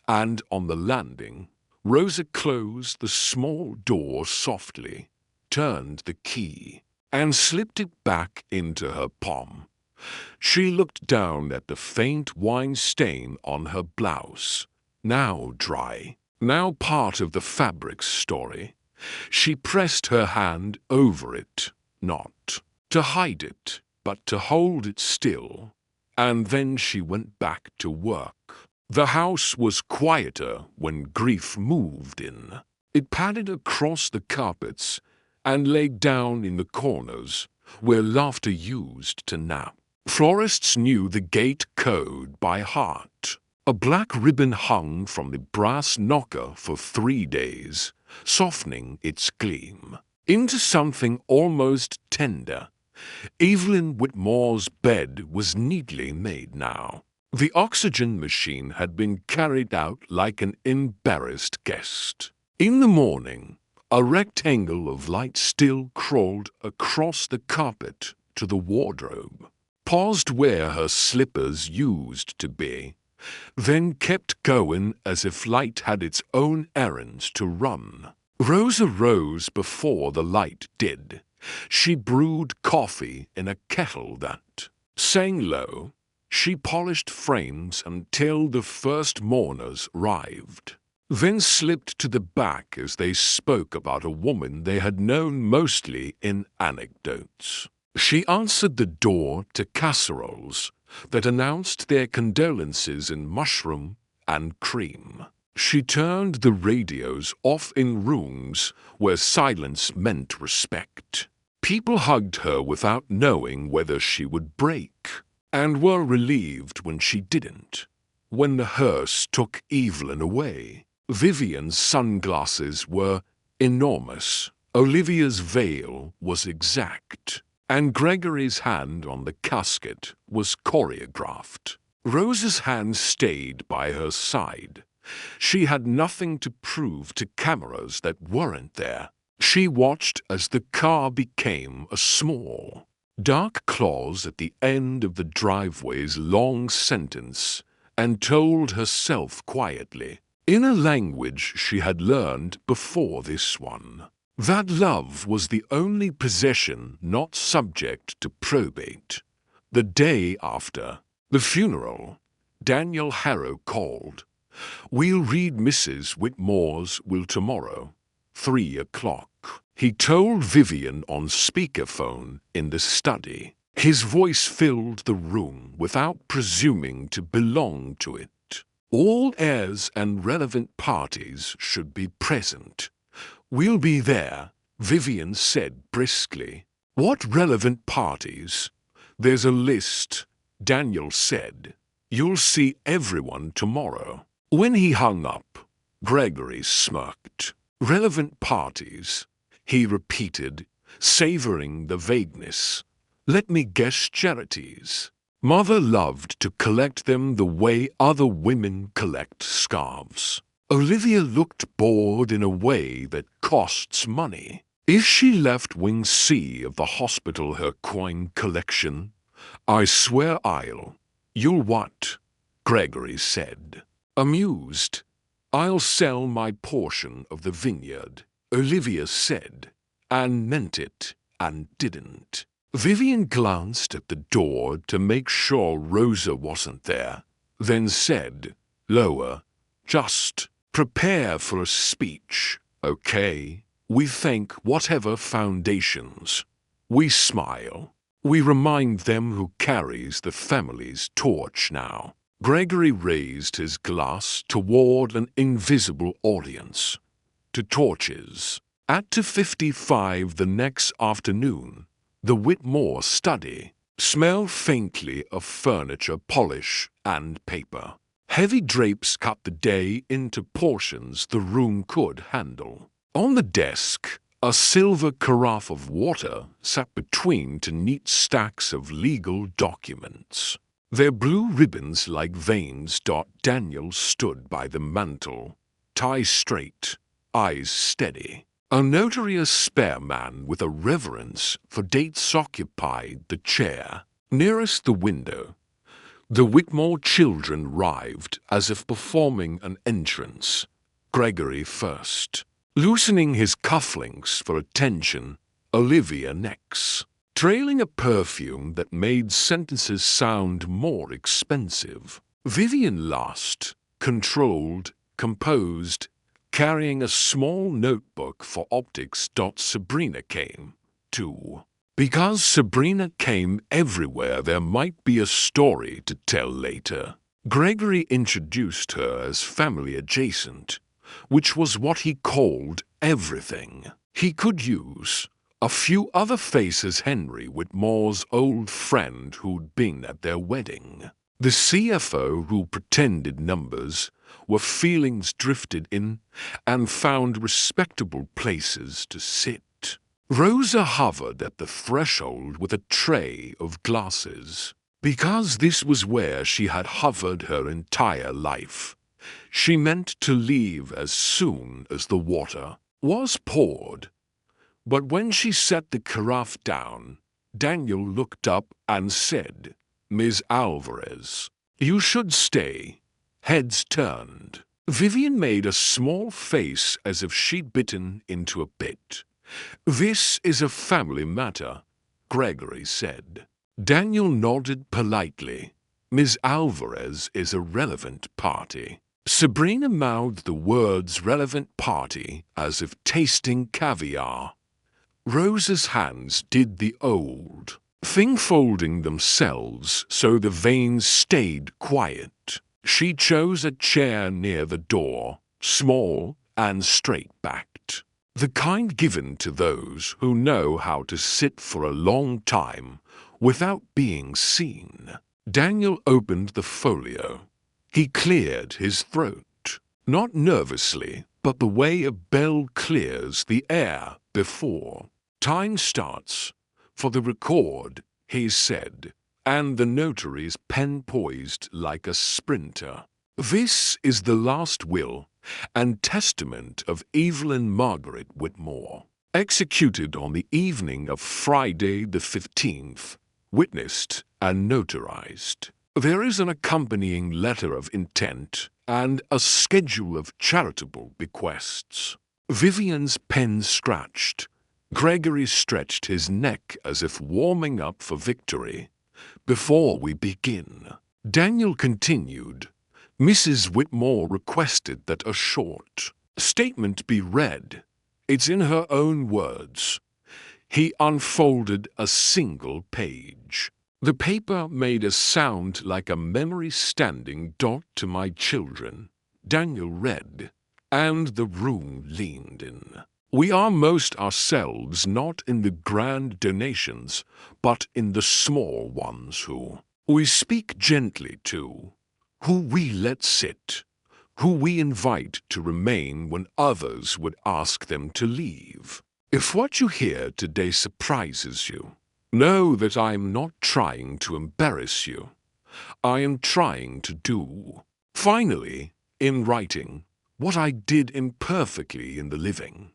And on the landing, Rosa closed the small door softly, turned the key, and slipped it back into her palm. She looked down at the faint wine stain on her blouse, now dry, now part of the fabric story. She pressed her hand over it, not to hide it, but to hold it still. And then she went back to work. The house was quieter when grief moved in. It padded across the carpets and lay down in the corners where laughter used to nap. Florists knew the gate code by heart. A black ribbon hung from the brass knocker for 3 days, softening its gleam into something almost tender. Evelyn Whitmore's bed was neatly made now. The oxygen machine had been carried out like an embarrassed guest. In the morning, a rectangle of light still crawled across the carpet to the wardrobe, paused where her slippers used to be, then kept going as if light had its own errands to run. Rosa rose before the light did. She brewed coffee in a kettle that sang low. She polished frames until the first mourners arrived, then slipped to the back as they spoke about a woman they had known mostly in anecdotes. She answered the door to casseroles that announced their condolences in mushroom and cream. She turned the radios off in rooms where silence meant respect. People hugged her without knowing whether she would break, and were relieved when she didn't. When the hearse took Evelyn away, Vivian's sunglasses were enormous, Olivia's veil was exact, and Gregory's hand on the casket was choreographed. Rosa's hand stayed by her side. She had nothing to prove to cameras that weren't there. She watched as the car became a small, dark clause at the end of the driveway's long sentence, and told herself quietly, in a language she had learned before this one, that love was the only possession not subject to probate. The day after the funeral, Daniel Harrow called. "We'll read Mrs. Whitmore's will tomorrow, 3 o'clock. He told Vivian on speakerphone in the study. His voice filled the room without presuming to belong to it. All heirs and relevant parties should be present. "We'll be there," Vivian said briskly. "What relevant parties?" "There's a list," Daniel said. "You'll see everyone tomorrow." When he hung up, Gregory smirked. "Relevant parties," he repeated, savoring the vagueness. "Let me guess, charities." Mother loved to collect them the way other women collect scarves. Olivia looked bored in a way that costs money. If she left Wing C of the hospital her coin collection, "I swear You'll what?" Gregory said. Amused, "I'll sell my portion of the vineyard," Olivia said, and meant it and didn't. Vivian glanced at the door to make sure Rosa wasn't there, then said, lower, "Just prepare for a speech, okay? We thank whatever foundations. We smile. We remind them who carries the family's torch now." Gregory raised his glass toward an invisible audience. To torches. At 2:55 the next afternoon, the Whitmore study smelled faintly of furniture polish and paper. Heavy drapes cut the day into portions the room could handle. On the desk, a silver carafe of water sat between two neat stacks of legal documents. Their blue ribbons like veins. Daniel stood by the mantel, tie straight, eyes steady. A notorious spare man with a reverence for dates occupied the chair nearest the window. The Whitmore children arrived as if performing an entrance. Gregory first, loosening his cufflinks for attention, Olivia next, trailing a perfume that made sentences sound more expensive. Vivian last, controlled, composed, carrying a small notebook for optics. Sabrina came, too. Because Sabrina came everywhere, there might be a story to tell later. Gregory introduced her as family adjacent, which was what he called everything. He could use a few other faces: Henry Whitmore's old friend who'd been at their wedding, the CFO who pretended numbers were feelings, drifted in and found respectable places to sit. Rosa hovered at the threshold with a tray of glasses, because this was where she had hovered her entire life. She meant to leave as soon as the water was poured. But when she set the carafe down, Daniel looked up and said, "Miss Alvarez, you should stay." Heads turned. Vivian made a small face as if she'd bitten into a bit. "This is a family matter," Gregory said. Daniel nodded politely. "Miss Alvarez is a relevant party." Sabrina mouthed the words "relevant party" as if tasting caviar. Rosa's hands did the old thing, folding themselves so the veins stayed quiet. She chose a chair near the door, small and straight-backed, the kind given to those who know how to sit for a long time without being seen. Daniel opened the folio. He cleared his throat, not nervously, but the way a bell clears the air before time starts. "For the record," he said, and the notary's pen poised like a sprinter. "This is the last will and testament of Evelyn Margaret Whitmore, executed on the evening of Friday the 15th, witnessed and notarized. There is an accompanying letter of intent and a schedule of charitable bequests." Vivian's pen scratched. Gregory stretched his neck as if warming up for victory. "Before we begin," Daniel continued, "Mrs. Whitmore requested that a short statement be read. It's in her own words." He unfolded a single page. "The paper made a sound like a memory-standing dot to my children," Daniel read, and the room leaned in. "We are most ourselves, not in the grand donations, but in the small ones who we speak gently to, who we let sit, who we invite to remain when others would ask them to leave. If what you hear today surprises you, know that I am not trying to embarrass you. I am trying to do, finally, in writing, what I did imperfectly in the living.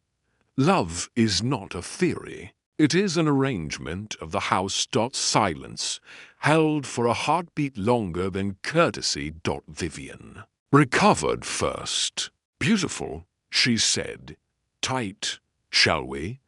Love is not a theory. It is an arrangement of the house. Silence held for a heartbeat longer than courtesy. Vivian recovered first. "Beautiful," she said. "Tight, shall we?"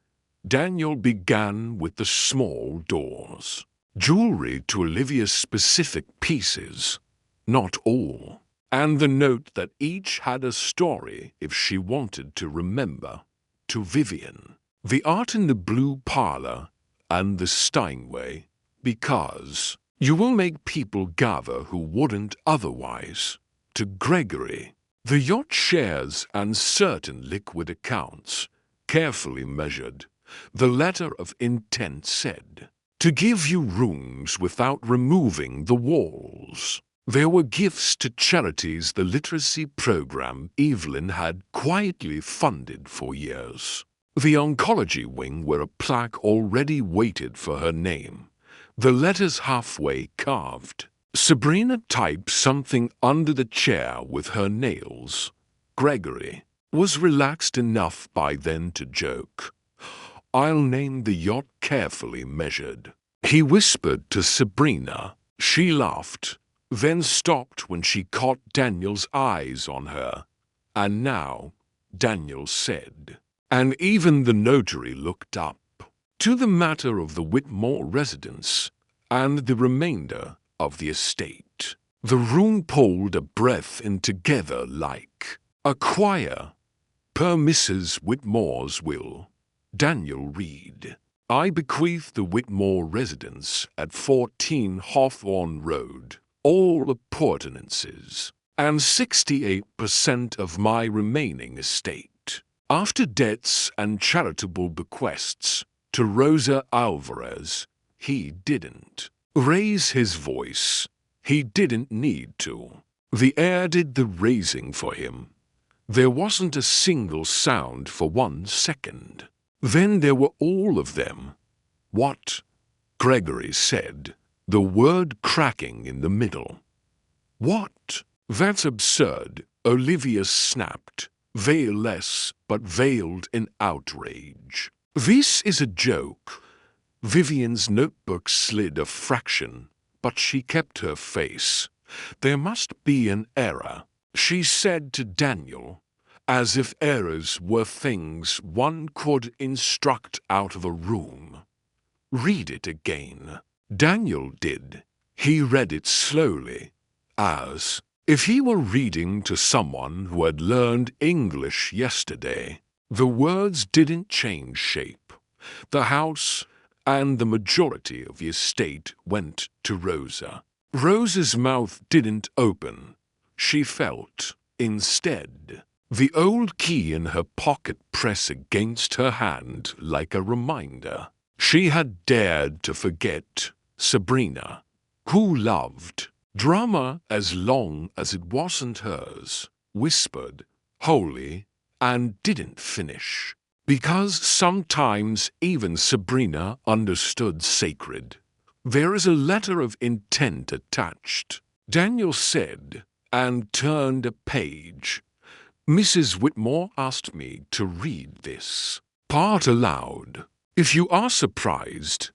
Daniel began with the small doors. Jewelry to Olivia's specific pieces, not all, and the note that each had a story if she wanted to remember. To Vivian, the art in the blue parlor and the Steinway, because you will make people gather who wouldn't otherwise. To Gregory, the yacht shares and certain liquid accounts, carefully measured. The letter of intent said, "To give you rooms without removing the walls." There were gifts to charities, the literacy program Evelyn had quietly funded for years, the oncology wing where a plaque already waited for her name, the letters halfway carved. Sabrina typed something under the chair with her nails. Gregory was relaxed enough by then to joke, "I'll name the yacht carefully measured." He whispered to Sabrina. She laughed, then stopped when she caught Daniel's eyes on her. "And now," Daniel said, and even the notary looked up, "to the matter of the Whitmore residence and the remainder of the estate." The room pulled a breath in together like a choir. "Per Mrs. Whitmore's will, Daniel read, I bequeath the Whitmore residence at 14 Hawthorne Road, all appurtenances, and 68% of my remaining estate. After debts and charitable bequests to Rosa Alvarez, he didn't raise his voice. He didn't need to. The air did the raising for him. There wasn't a single sound for 1 second. Then there were all of them. What? Gregory said, the word cracking in the middle. What? That's absurd, Olivia snapped, veilless but veiled in outrage. This is a joke. Vivian's notebook slid a fraction, but she kept her face. There must be an error, she said to Daniel, as if errors were things one could instruct out of a room. Read it again. Daniel did. He read it slowly, as if he were reading to someone who had learned English yesterday. The words didn't change shape. The house and the majority of the estate went to Rosa. Rosa's mouth didn't open. She felt, instead, the old key in her pocket press against her hand like a reminder. She had dared to forget Sabrina, who loved drama as long as it wasn't hers, whispered, wholly, and didn't finish. Because sometimes even Sabrina understood sacred. There is a letter of intent attached, Daniel said, and turned a page. Mrs. Whitmore asked me to read this part aloud. If you are surprised,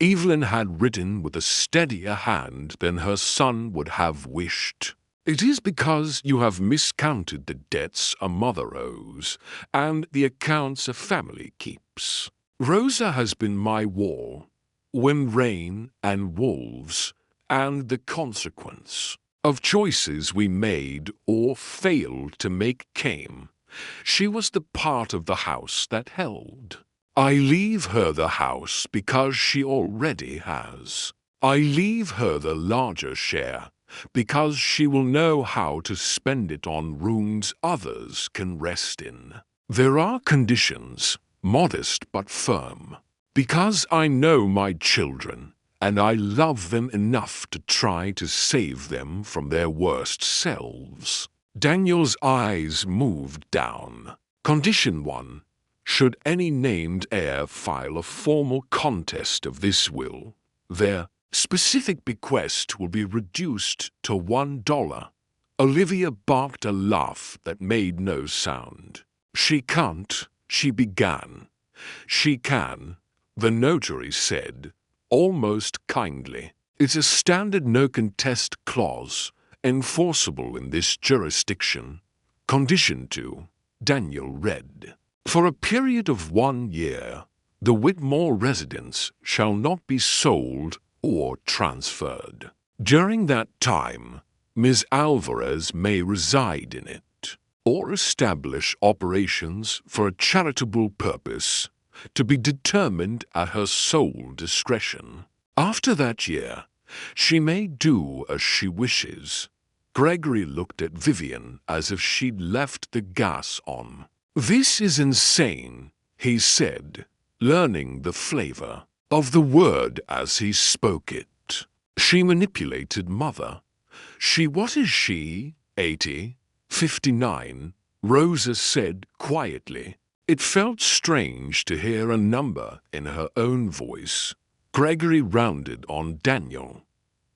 Evelyn had written with a steadier hand than her son would have wished. It is because you have miscounted the debts a mother owes and the accounts a family keeps. Rosa has been my wall when rain and wolves and the consequence of choices we made or failed to make came. She was the part of the house that held. I leave her the house because she already has. I leave her the larger share because she will know how to spend it on rooms others can rest in. There are conditions, modest but firm, because I know my children, and I love them enough to try to save them from their worst selves. Daniel's eyes moved down. Condition 1. Should any named heir file a formal contest of this will, their specific bequest will be reduced to $1. Olivia barked a laugh that made no sound. She can't, she began. She can, the notary said, almost kindly. It's a standard no-contest clause, enforceable in this jurisdiction. Condition 2, Daniel read. For a period of 1 year, the Whitmore residence shall not be sold or transferred. During that time, Ms. Alvarez may reside in it or establish operations for a charitable purpose to be determined at her sole discretion. After that year, she may do as she wishes. Gregory looked at Vivian as if she'd left the gas on. This is insane, he said, learning the flavor of the word as he spoke it. She manipulated mother. What is she, 80, 59? Rosa said quietly. It felt strange to hear a number in her own voice. Gregory rounded on Daniel.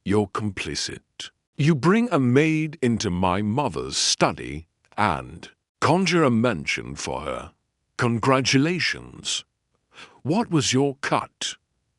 You're complicit. You bring a maid into my mother's study and conjure a mansion for her. Congratulations. What was your cut?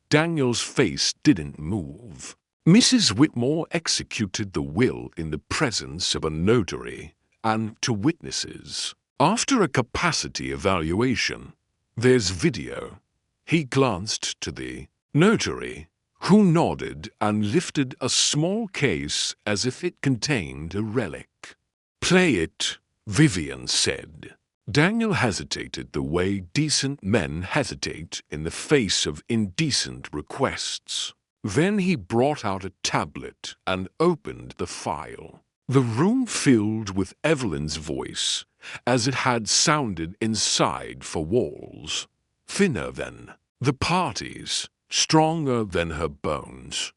Daniel's face didn't move. Mrs. Whitmore executed the will in the presence of a notary and to witnesses. After a capacity evaluation, there's video. He glanced to the notary, who nodded and lifted a small case as if it contained a relic. Play it, Vivian said. Daniel hesitated the way decent men hesitate in the face of indecent requests. Then he brought out a tablet and opened the file. The room filled with Evelyn's voice, as it had sounded inside four walls. Thinner than the parties, stronger than her bones.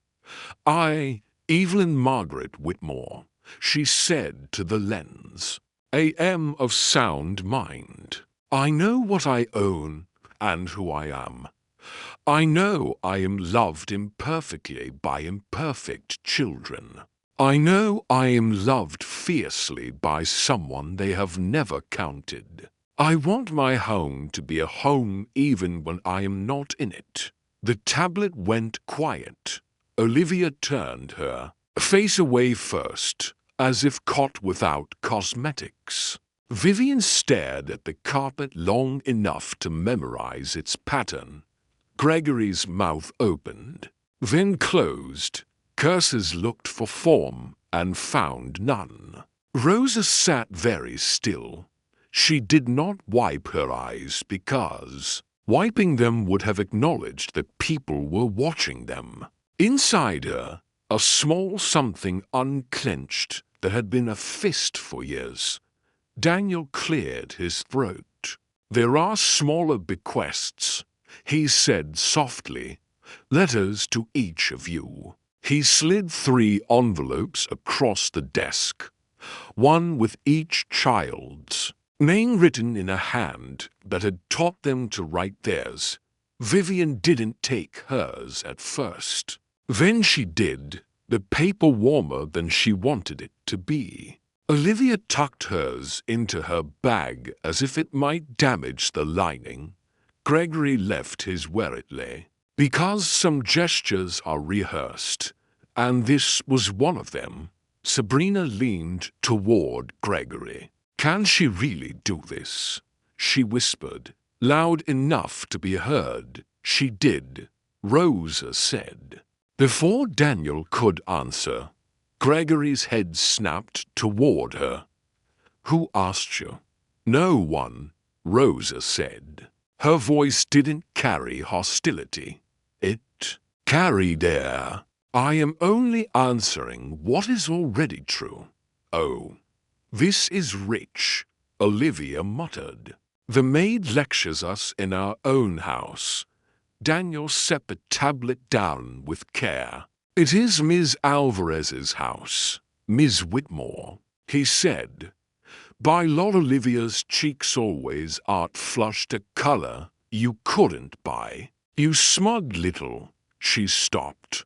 "I, Evelyn Margaret Whitmore," she said to the lens, "am of sound mind. I know what I own and who I am. I know I am loved imperfectly by imperfect children. I know I am loved fiercely by someone they have never counted. I want my home to be a home even when I am not in it." The tablet went quiet. Olivia turned her face away first, as if caught without cosmetics. Vivian stared at the carpet long enough to memorize its pattern. Gregory's mouth opened, then closed. Curses looked for form and found none. Rosa sat very still. She did not wipe her eyes because wiping them would have acknowledged that people were watching them. Inside her, a small something unclenched that had been a fist for years. Daniel cleared his throat. "There are smaller bequests," he said softly. "Letters to each of you." He slid 3 envelopes across the desk, one with each child's name written in a hand that had taught them to write theirs. Vivian didn't take hers at first. Then she did, the paper warmer than she wanted it to be. Olivia tucked hers into her bag as if it might damage the lining. Gregory left his where it lay. Because some gestures are rehearsed, and this was one of them, Sabrina leaned toward Gregory. "Can she really do this?" she whispered, loud enough to be heard. "She did," Rosa said. Before Daniel could answer, Gregory's head snapped toward her. "Who asked you?" "No one," Rosa said. Her voice didn't carry hostility. It carried air. "I am only answering what is already true." "Oh, this is rich," Olivia muttered. "The maid lectures us in our own house." Daniel set the tablet down with care. "It is Miss Alvarez's house, Miss Whitmore," he said. By law, Olivia's cheeks always art flushed a color you couldn't buy. "You smug little," she stopped,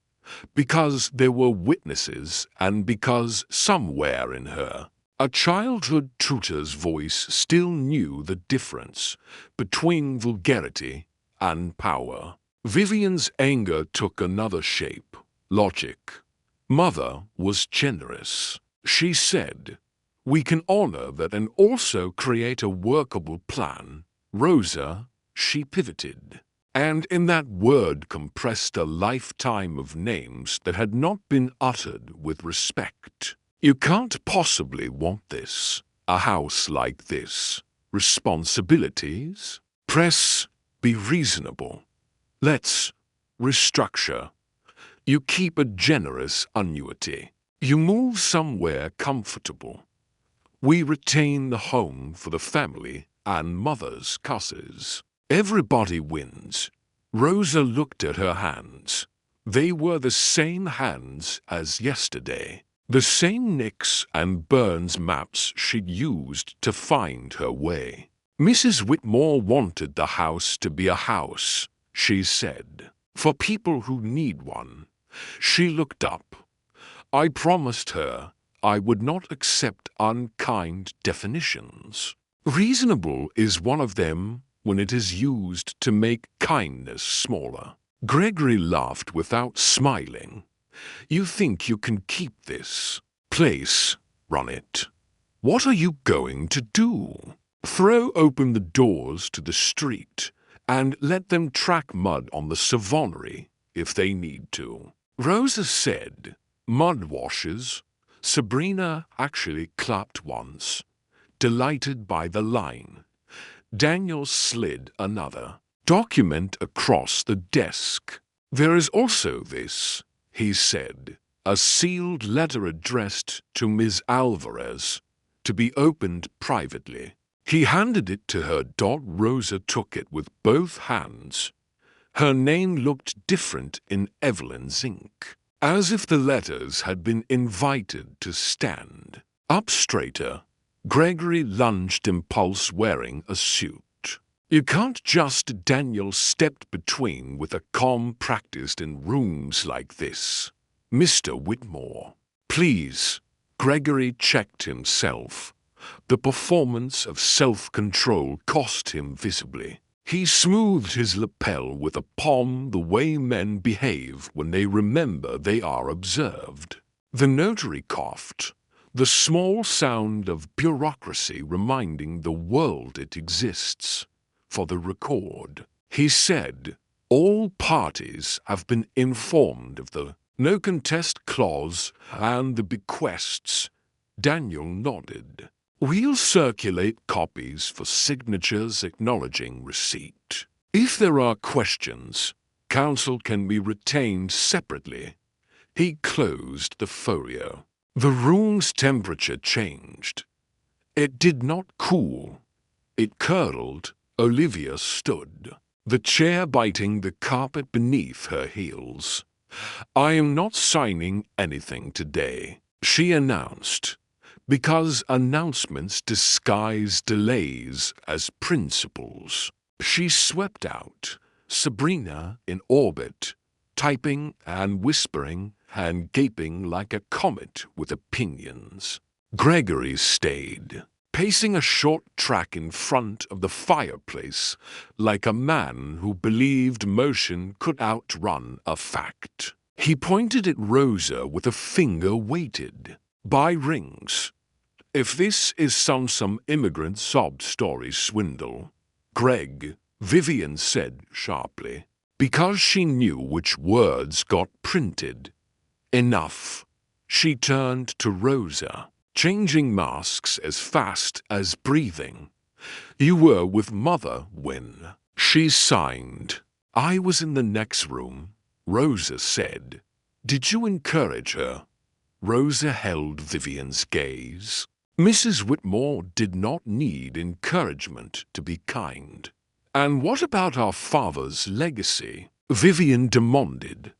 because there were witnesses and because somewhere in her, a childhood tutor's voice still knew the difference between vulgarity and power. Vivian's anger took another shape. Logic. Mother was generous. She said, "We can honor that and also create a workable plan." Rosa, she pivoted. And in that word compressed a lifetime of names that had not been uttered with respect. "You can't possibly want this. A house like this. Responsibilities? Press, be reasonable. Let's restructure. You keep a generous annuity. You move somewhere comfortable. We retain the home for the family and mother's cusses. Everybody wins." Rosa looked at her hands. They were the same hands as yesterday. The same nicks and burns maps she'd used to find her way. "Mrs. Whitmore wanted the house to be a house," she said, "for people who need one." She looked up. "I promised her I would not accept unkind definitions. Reasonable is one of them when it is used to make kindness smaller." Gregory laughed without smiling. "You think you can keep this place, run it? What are you going to do? Throw open the doors to the street and let them track mud on the Savonnerie if they need to?" Rosa said, "Mud washes." Sabrina actually clapped once, delighted by the line. Daniel slid another document across the desk. "There is also this," he said. a sealed letter addressed to Ms. Alvarez, to be opened privately. He handed it to her. Rosa took it with both hands. Her name looked different in Evelyn's ink, as if the letters had been invited to stand up straighter. Gregory lunged, impulse wearing a suit. You can't just. Daniel stepped between with a calm practiced in rooms like this. Mr. Whitmore, please. Gregory checked himself. The performance of self-control cost him visibly. He smoothed his lapel with a palm, the way men behave when they remember they are observed. The notary coughed, the small sound of bureaucracy reminding the world it exists. For the record, he said, all parties have been informed of the no contest clause and the bequests. Daniel nodded. We'll circulate copies for signatures acknowledging receipt. If there are questions, counsel can be retained separately. He closed the folio. The room's temperature changed. It did not cool. It curdled. Olivia stood, the chair biting the carpet beneath her heels. I am not signing anything today, she announced, because announcements disguise delays as principles. She swept out, Sabrina in orbit, typing and whispering and gaping like a comet with opinions. Gregory stayed, pacing a short track in front of the fireplace like a man who believed motion could outrun a fact. He pointed at Rosa with a finger weighted. Buy rings. If this is some immigrant sob story swindle. Greg, Vivian said sharply, because she knew which words got printed. Enough. She turned to Rosa, changing masks as fast as breathing. You were with Mother when she signed. I was in the next room, Rosa said. Did you encourage her? Rosa held Vivian's gaze. Mrs. Whitmore did not need encouragement to be kind. And what about our father's legacy? Vivian demanded.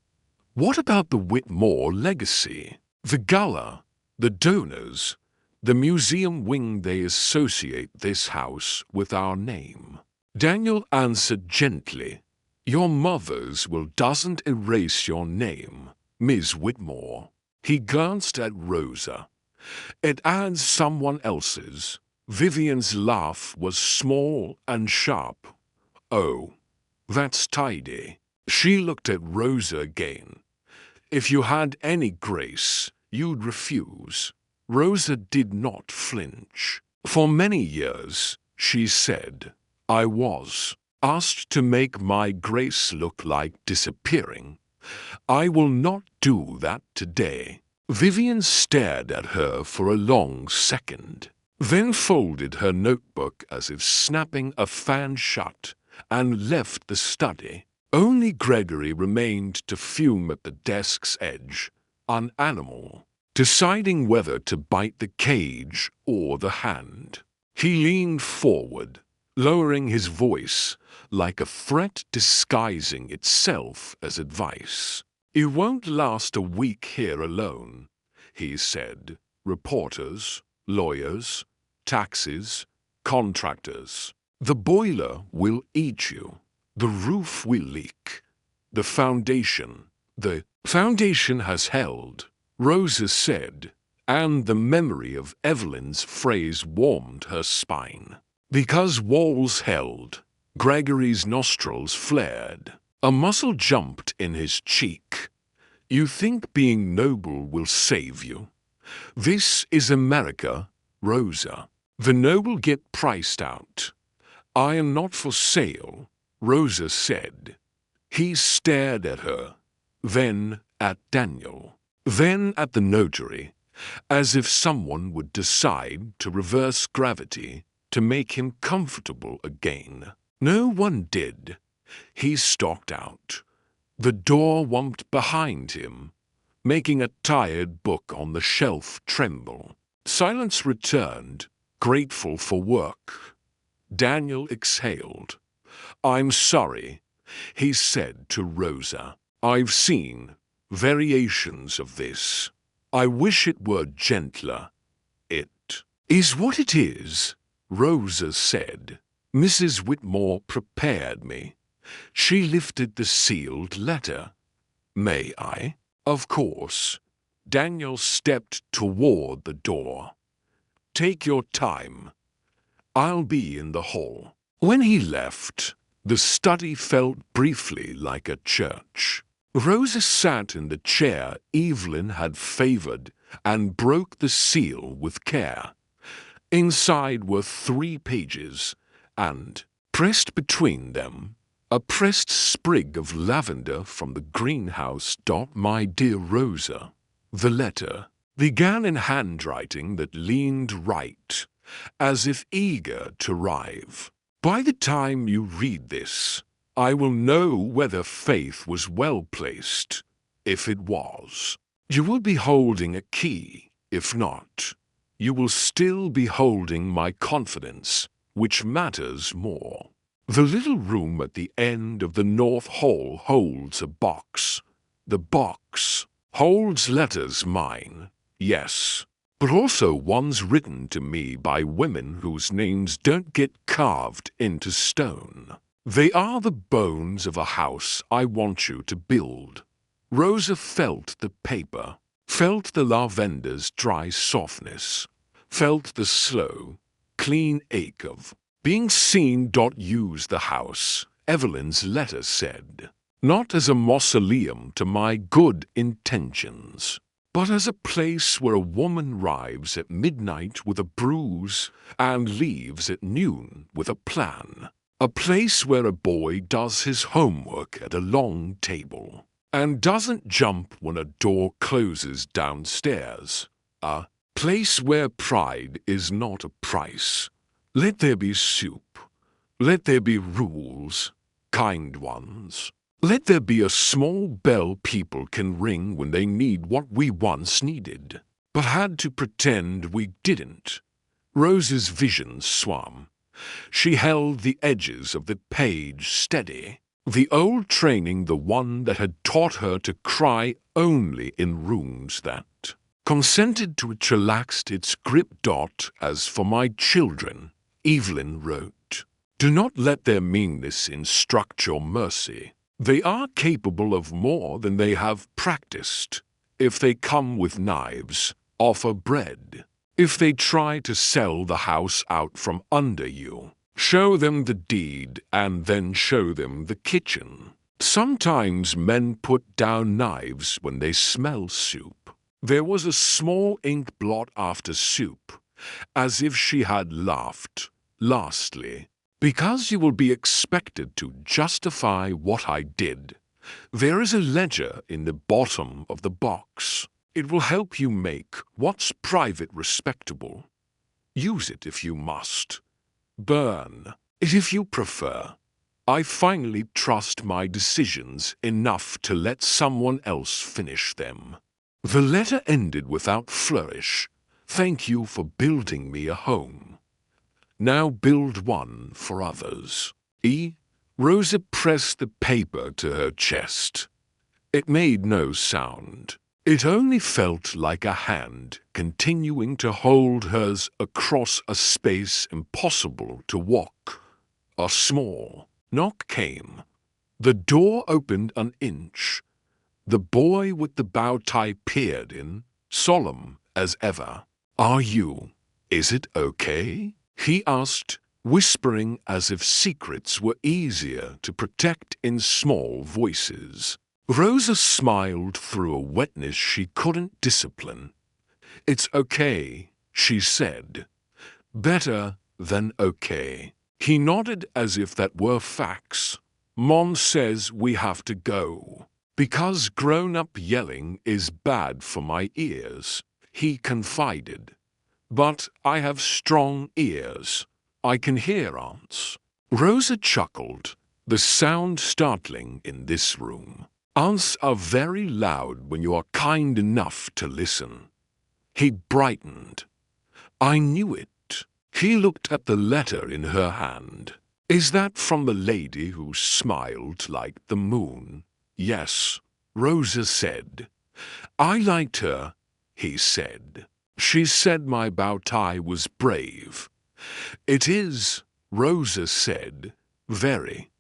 What about the Whitmore legacy? The gala, the donors, the museum wing, they associate this house with our name. Daniel answered gently. Your mother's will doesn't erase your name, Ms. Whitmore. He glanced at Rosa. It adds someone else's. Vivian's laugh was small and sharp. Oh, that's tidy. She looked at Rosa again. If you had any grace, you'd refuse. Rosa did not flinch. For many years, she said, I was asked to make my grace look like disappearing. I will not do that today. Vivian stared at her for a long second, then folded her notebook as if snapping a fan shut, and left the study. Only Gregory remained to fume at the desk's edge, an animal, deciding whether to bite the cage or the hand. He leaned forward, lowering his voice like a threat disguising itself as advice. You won't last a week here alone, he said. Reporters, lawyers, taxes, contractors. The boiler will eat you. The roof will leak. The foundation has held, Rosa said, and the memory of Evelyn's phrase warmed her spine. Because walls held, Gregory's nostrils flared. A muscle jumped in his cheek. You think being noble will save you? This is America, Rosa. The noble get priced out. I am not for sale, Rosa said. He stared at her, then at Daniel, then at the notary, as if someone would decide to reverse gravity to make him comfortable again. No one did. He stalked out. The door wumped behind him. making a tired book on the shelf tremble. Silence returned, grateful for work. Daniel exhaled. "I'm sorry," he said to Rosa. "I've seen variations of this. I wish it were gentler." "It is what it is," Rosa said. "Mrs. Whitmore prepared me." She lifted the sealed letter. "May I?" "Of course." Daniel stepped toward the door. "Take your time. I'll be in the hall." When he left, the study felt briefly like a church. Rosa sat in the chair Evelyn had favored and broke the seal with care. Inside were 3 pages, and, pressed between them, a pressed sprig of lavender from the greenhouse. "My dear Rosa," the letter began in handwriting that leaned right, as if eager to rive. "By the time you read this, I will know whether faith was well placed. If it was, you will be holding a key. If not, you will still be holding my confidence, which matters more. The little room at the end of the north hall holds a box. The box holds letters mine, yes, but also ones written to me by women whose names don't get carved into stone. They are the bones of a house I want you to build." Rosa felt the paper, felt the lavender's dry softness, felt the slow, clean ache of being seen. "Use the house," Evelyn's letter said, "not as a mausoleum to my good intentions, but as a place where a woman arrives at midnight with a bruise and leaves at noon with a plan. A place where a boy does his homework at a long table and doesn't jump when a door closes downstairs. A place where pride is not a price. Let there be soup. Let there be rules, kind ones. Let there be a small bell people can ring when they need what we once needed, but had to pretend we didn't." Rosa's vision swam. She held the edges of the page steady. The old training, the one that had taught her to cry only in rooms that consented to it, relaxed its grip. "As for my children," Evelyn wrote, "do not let their meanness instruct your mercy. They are capable of more than they have practiced. If they come with knives, offer bread. If they try to sell the house out from under you, show them the deed and then show them the kitchen. Sometimes men put down knives when they smell soup." There was a small ink blot after soup, as if she had laughed. "Lastly, because you will be expected to justify what I did, there is a ledger in the bottom of the box. It will help you make what's private respectable. Use it if you must. Burn it if you prefer. I finally trust my decisions enough to let someone else finish them." The letter ended without flourish. "Thank you for building me a home. Now build one for others." Rosa pressed the paper to her chest. It made no sound. It only felt like a hand continuing to hold hers across a space impossible to walk. A small knock came. The door opened an inch. The boy with the bow tie peered in, solemn as ever. Is it okay?" he asked, whispering as if secrets were easier to protect in small voices. Rosa smiled through a wetness she couldn't discipline. "It's okay," she said. "Better than okay." He nodded as if that were facts. "Mom says we have to go, because grown-up yelling is bad for my ears," he confided. "But I have strong ears. I can hear aunts." Rosa chuckled, the sound startling in this room. Aunts are very loud when you are kind enough to listen. He brightened. I knew it. He looked at the letter in her hand. Is that from the lady who smiled like the moon? Yes, Rosa said. I liked her, he said. She said my bow tie was brave. It is, Rosa said. Very.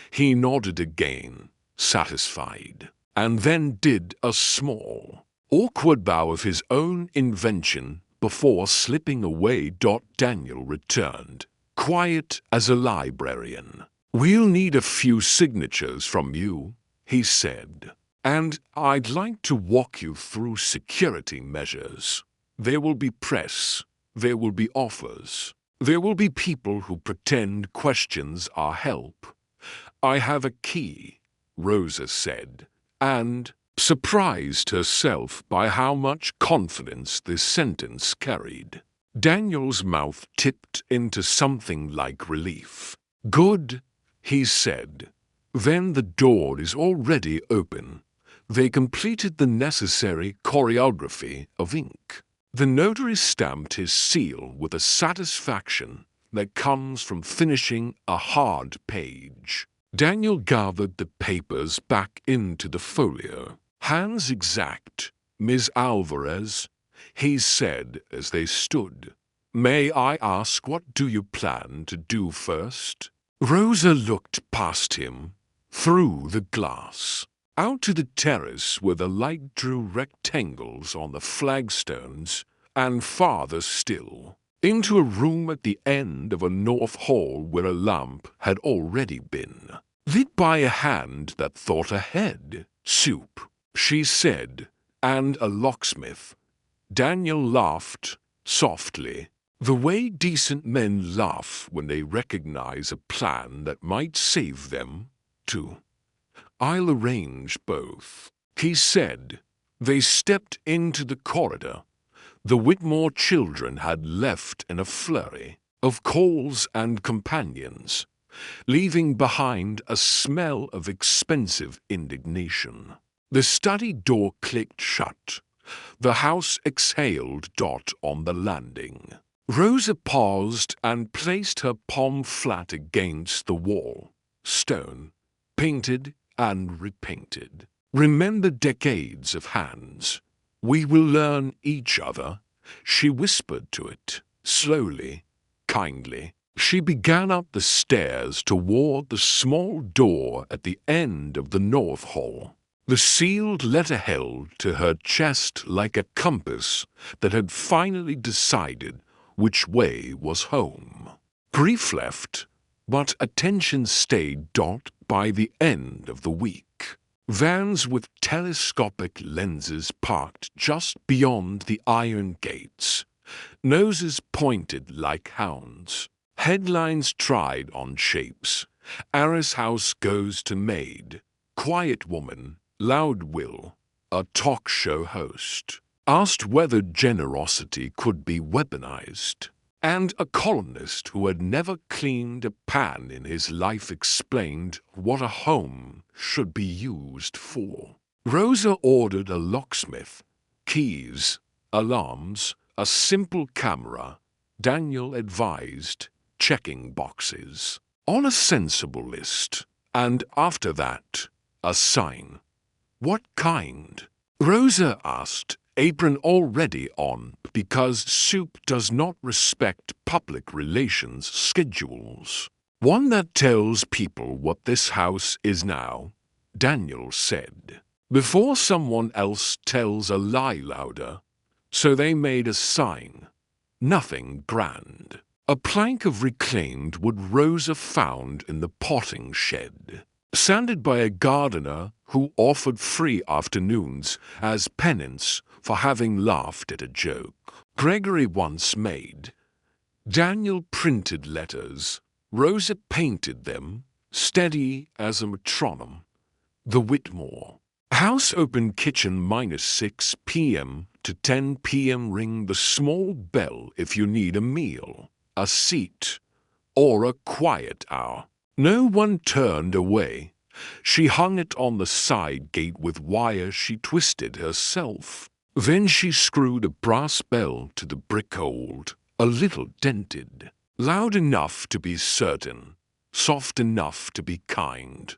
He nodded again, satisfied, and then did a small, awkward bow of his own invention before slipping away. Daniel returned, quiet as a librarian. We'll need a few signatures from you, he said, and I'd like to walk you through security measures. There will be press, there will be offers, there will be people who pretend questions are help. I have a key, Rosa said, and surprised herself by how much confidence this sentence carried. Daniel's mouth tipped into something like relief. Good, he said. Then the door is already open. They completed the necessary choreography of ink. The notary stamped his seal with a satisfaction that comes from finishing a hard page. Daniel gathered the papers back into the folio. Hands exact, Miss Alvarez, he said as they stood. May I ask, what do you plan to do first? Rosa looked past him, through the glass, out to the terrace where the light drew rectangles on the flagstones, and farther still, into a room at the end of a north hall where a lamp had already been, lit by a hand that thought ahead. Soup, she said, and a locksmith. Daniel laughed softly, the way decent men laugh when they recognize a plan that might save them, too. I'll arrange both, he said. They stepped into the corridor. The Whitmore children had left in a flurry of calls and companions, leaving behind a smell of expensive indignation. The study door clicked shut. The house exhaled. On the landing. Rosa paused and placed her palm flat against the wall. Stone, painted and repainted. Remember decades of hands. We will learn each other, she whispered to it, slowly, kindly. She began up the stairs toward the small door at the end of the north hall. The sealed letter held to her chest like a compass that had finally decided which way was home. Grief left, but attention stayed. By the end of the week. Vans with telescopic lenses parked just beyond the iron gates, noses pointed like hounds. Headlines tried on shapes. Heiress house goes to maid. Quiet woman, loud will. A talk show host asked whether generosity could be weaponized. And a columnist who had never cleaned a pan in his life explained what a home should be used for. Rosa ordered a locksmith, keys, alarms, a simple camera. Daniel advised checking boxes on a sensible list. And after that, a sign. What kind? Rosa asked, apron already on, because Soup does not respect public relations schedules. One that tells people what this house is now, Daniel said, before someone else tells a lie louder. So they made a sign. Nothing grand. A plank of reclaimed wood Rosa found in the potting shed, sanded by a gardener who offered free afternoons as penance for having laughed at a joke Gregory once made. Daniel printed letters. Rosa painted them, steady as a metronome. The Whitmore. House open, kitchen -6 p.m. to 10 p.m. Ring the small bell if you need a meal, a seat, or a quiet hour. No one turned away. She hung it on the side gate with wire she twisted herself. Then she screwed a brass bell to the brick hold, a little dented, loud enough to be certain, soft enough to be kind.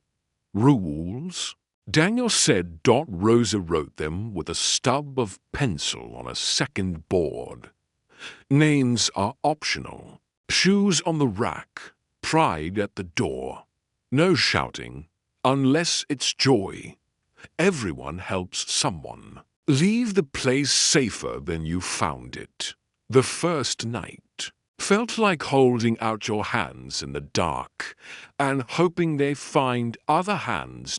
Rules? Daniel said Rosa wrote them with a stub of pencil on a second board. Names are optional. Shoes on the rack. Pride at the door. No shouting, unless it's joy. Everyone helps someone. Leave the place safer than you found it. The first night felt like holding out your hands in the dark and hoping they find other hands.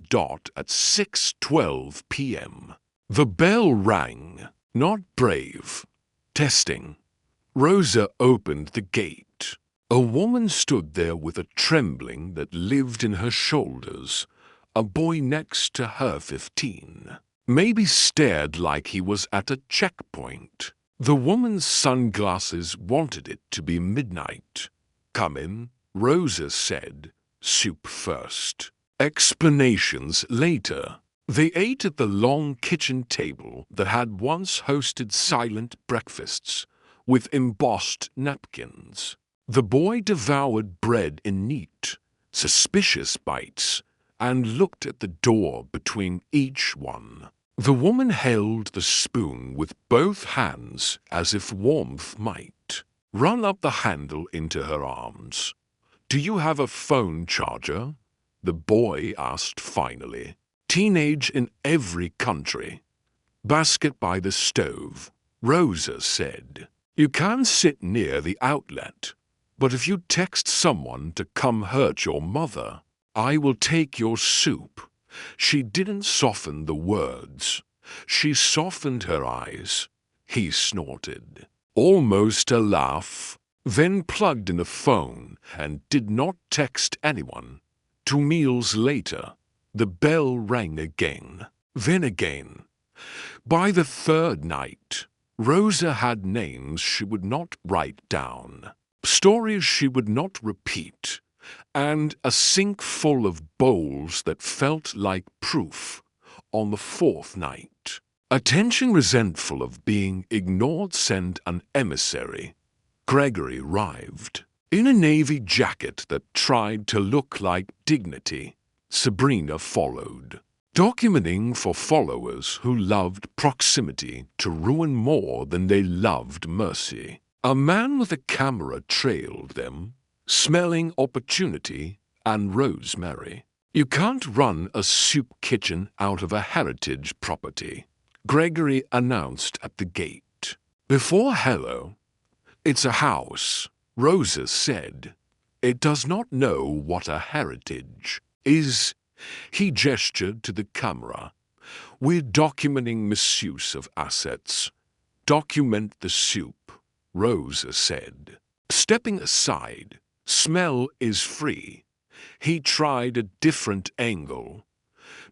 At 6:12 p.m. The bell rang. Not brave. Testing. Rosa opened the gate. A woman stood there with a trembling that lived in her shoulders. A boy next to her, 15, maybe stared like he was at a checkpoint. The woman's sunglasses wanted it to be midnight. Come in, Rosa said. Soup first. Explanations later. They ate at the long kitchen table that had once hosted silent breakfasts with embossed napkins. The boy devoured bread in neat, suspicious bites and looked at the door between each one. The woman held the spoon with both hands as if warmth might run up the handle into her arms. Do you have a phone charger? The boy asked finally. Teenage in every country. Basket by the stove, Rosa said. You can sit near the outlet, but if you text someone to come hurt your mother, I will take your soup. She didn't soften the words. She softened her eyes. He snorted. Almost a laugh, then plugged in a phone and did not text anyone. 2 meals later, the bell rang again, then again. By the third night, Rosa had names she would not write down, stories she would not repeat, and a sink full of bowls that felt like proof. On the fourth night, attention resentful of being ignored sent an emissary. Gregory arrived, in a navy jacket that tried to look like dignity. Sabrina followed, documenting for followers who loved proximity to ruin more than they loved mercy. A man with a camera trailed them, smelling opportunity and rosemary. You can't run a soup kitchen out of a heritage property, Gregory announced at the gate. Before hello, it's a house, Rosa said. It does not know what a heritage is. He gestured to the camera. We're documenting misuse of assets. Document the soup, Rosa said. Stepping aside, smell is free. He tried a different angle.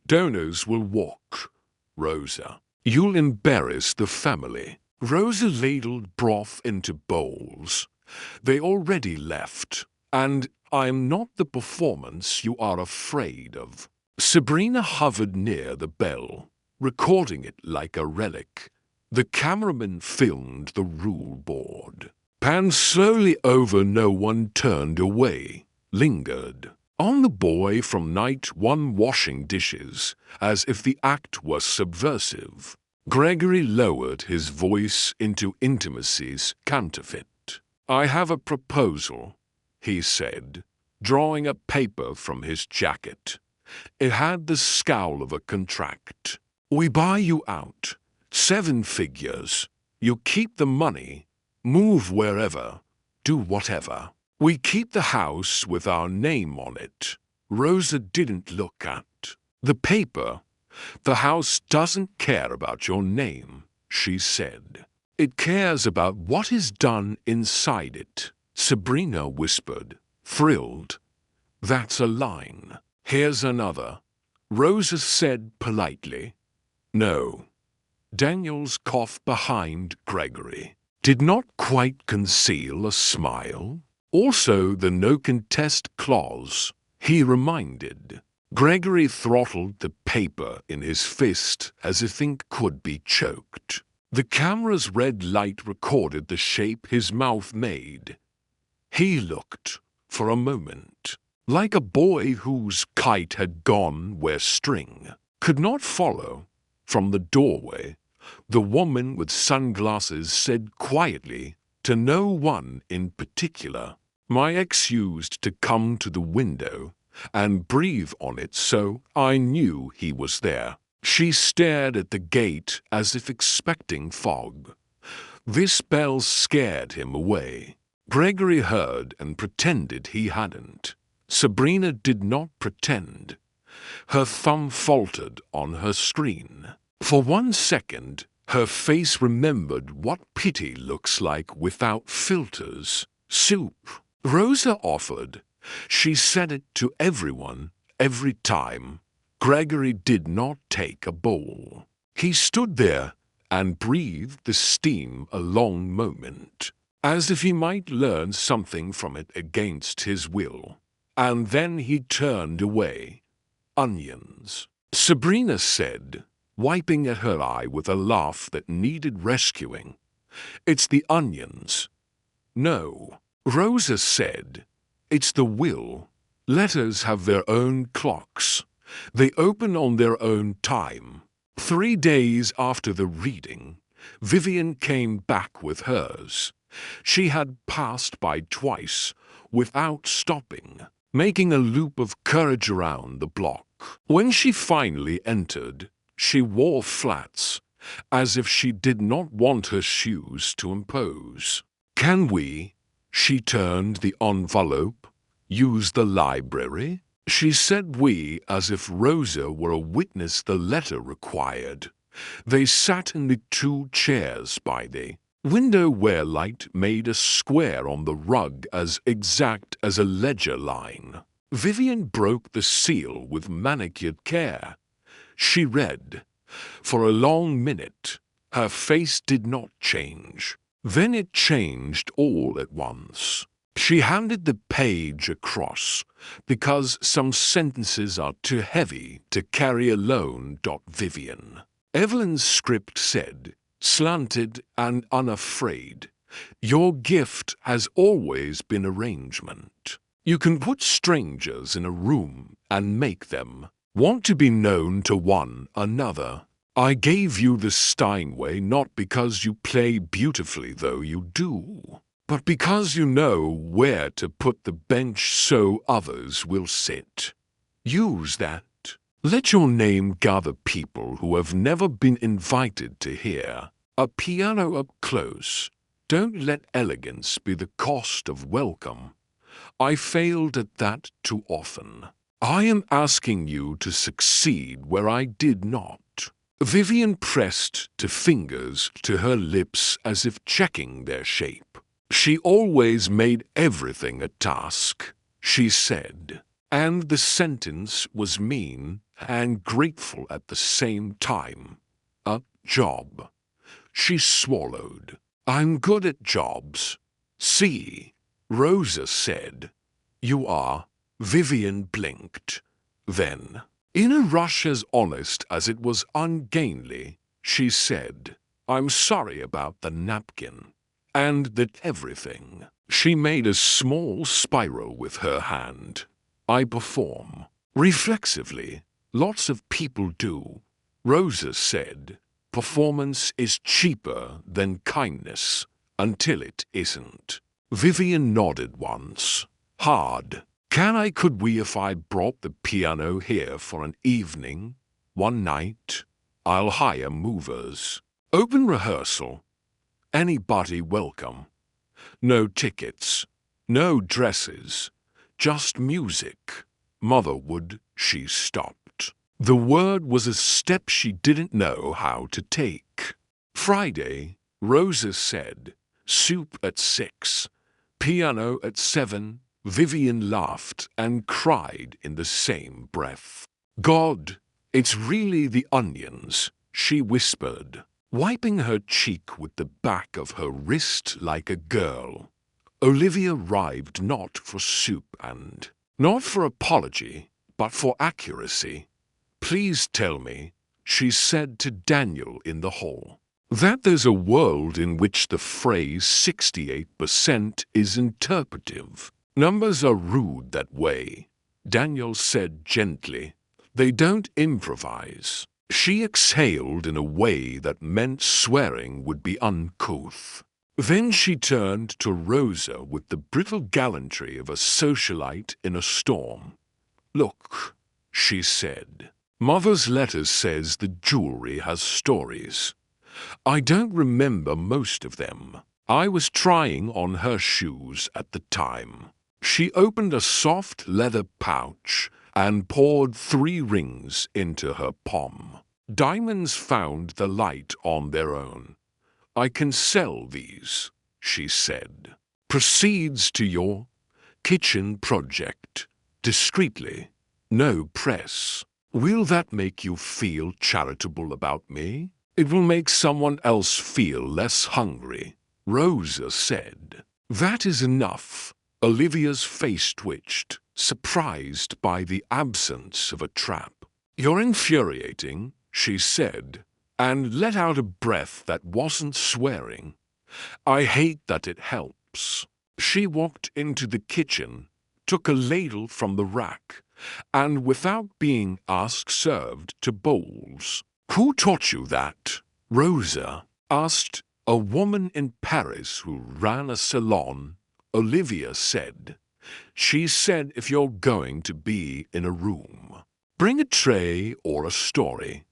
Donors will walk, Rosa. You'll embarrass the family. Rosa ladled broth into bowls. They already left, and I'm not the performance you are afraid of. Sabrina hovered near the bell, recording it like a relic. The cameraman filmed the rule board. Panned slowly over, no one turned away, lingered. On the boy from night one washing dishes, as if the act was subversive. Gregory lowered his voice into intimacy's counterfeit. I have a proposal, he said, drawing a paper from his jacket. It had the scowl of a contract. We buy you out. 7 figures. You keep the money. Move wherever. Do whatever. We keep the house with our name on it. Rosa didn't look at the paper. The house doesn't care about your name, she said. It cares about what is done inside it, Sabrina whispered, thrilled. That's a line. Here's another. Rosa said politely. No. Daniel's cough behind Gregory did not quite conceal a smile. Also the no contest clause, he reminded. Gregory throttled the paper in his fist as if ink could be choked. The camera's red light recorded the shape his mouth made. He looked, for a moment, like a boy whose kite had gone where string could not follow. From the doorway, the woman with sunglasses said quietly, to no one in particular, "My ex used to come to the window and breathe on it, so I knew he was there." She stared at the gate as if expecting fog. This bell scared him away. Gregory heard and pretended he hadn't. Sabrina did not pretend. Her thumb faltered on her screen. For 1 second, her face remembered what pity looks like without filters. "Soup," Rosa offered. She said it to everyone, every time. Gregory did not take a bowl. He stood there and breathed the steam a long moment, as if he might learn something from it against his will. And then he turned away. "Onions," Sabrina said, wiping at her eye with a laugh that needed rescuing. "It's the onions." "No," Rosa said. "It's the will. Letters have their own clocks. They open on their own time." 3 days after the reading, Vivian came back with hers. She had passed by twice without stopping, making a loop of courage around the block. When she finally entered, she wore flats, as if she did not want her shoes to impose. "Can we," she turned the envelope, "use the library?" She said we as if Rosa were a witness the letter required. They sat in the 2 chairs by the window where light made a square on the rug as exact as a ledger line. Vivian broke the seal with manicured care. She read. For a long minute, her face did not change. Then it changed all at once. She handed the page across, because some sentences are too heavy to carry alone. Vivian. Evelyn's script said, slanted and unafraid, "Your gift has always been arrangement. You can put strangers in a room and make them want to be known to one another. I gave you the Steinway not because you play beautifully, though you do, but because you know where to put the bench so others will sit. Use that. Let your name gather people who have never been invited to hear. A piano up close. Don't let elegance be the cost of welcome. I failed at that too often. I am asking you to succeed where I did not." Vivian pressed 2 fingers to her lips as if checking their shape. "She always made everything a task," she said. And the sentence was mean and grateful at the same time. "A job." She swallowed. "I'm good at jobs." "See," Rosa said. "You are." Vivian blinked. Then, in a rush as honest as it was ungainly, she said, "I'm sorry about the napkin." And that everything. She made a small spiral with her hand. "I perform." Reflexively, lots of people do. Rosa said, "Performance is cheaper than kindness, until it isn't." Vivian nodded once. Hard. Could we if I brought the piano here for an evening? One night? I'll hire movers. Open rehearsal. Anybody welcome. No tickets. No dresses. Just music. Mother would. She stopped. The word was a step she didn't know how to take. Friday, Rosa said. Soup at 6. Piano at 7. Vivian laughed and cried in the same breath. "God, it's really the onions," she whispered, wiping her cheek with the back of her wrist like a girl. Olivia arrived not for soup and not for apology, But for accuracy, please tell me, she said to Daniel in the hall, that there's a world in which the phrase 68% is interpretive. Numbers are rude that way, Daniel said gently. They don't improvise. She exhaled in a way that meant swearing would be uncouth. Then she turned to Rosa with the brittle gallantry of a socialite in a storm. Look, she said. Mother's letter says the jewelry has stories. I don't remember most of them. I was trying on her shoes at the time. She opened a soft leather pouch and poured 3 rings into her palm. Diamonds found the light on their own. I can sell these, she said. Proceeds to your kitchen project. Discreetly. No press. Will that make you feel charitable about me? It will make someone else feel less hungry, Rosa said. That is enough. Olivia's face twitched, surprised by the absence of a trap. You're infuriating, she said, and let out a breath that wasn't swearing. I hate that it helps. She walked into the kitchen, took a ladle from the rack, and without being asked served to bowls. Who taught you that? Rosa asked. A woman in Paris who ran a salon, Olivia said. She said if you're going to be in a room, bring a tray or a story.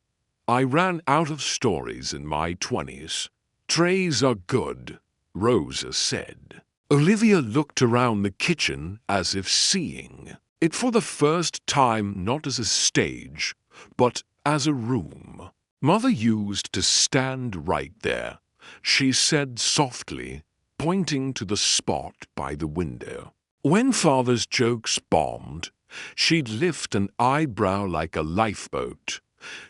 I ran out of stories in my 20s. Trays are good, Rosa said. Olivia looked around the kitchen as if seeing it for the first time not as a stage, but as a room. Mother used to stand right there, she said softly, pointing to the spot by the window. When Father's jokes bombed, she'd lift an eyebrow like a lifeboat.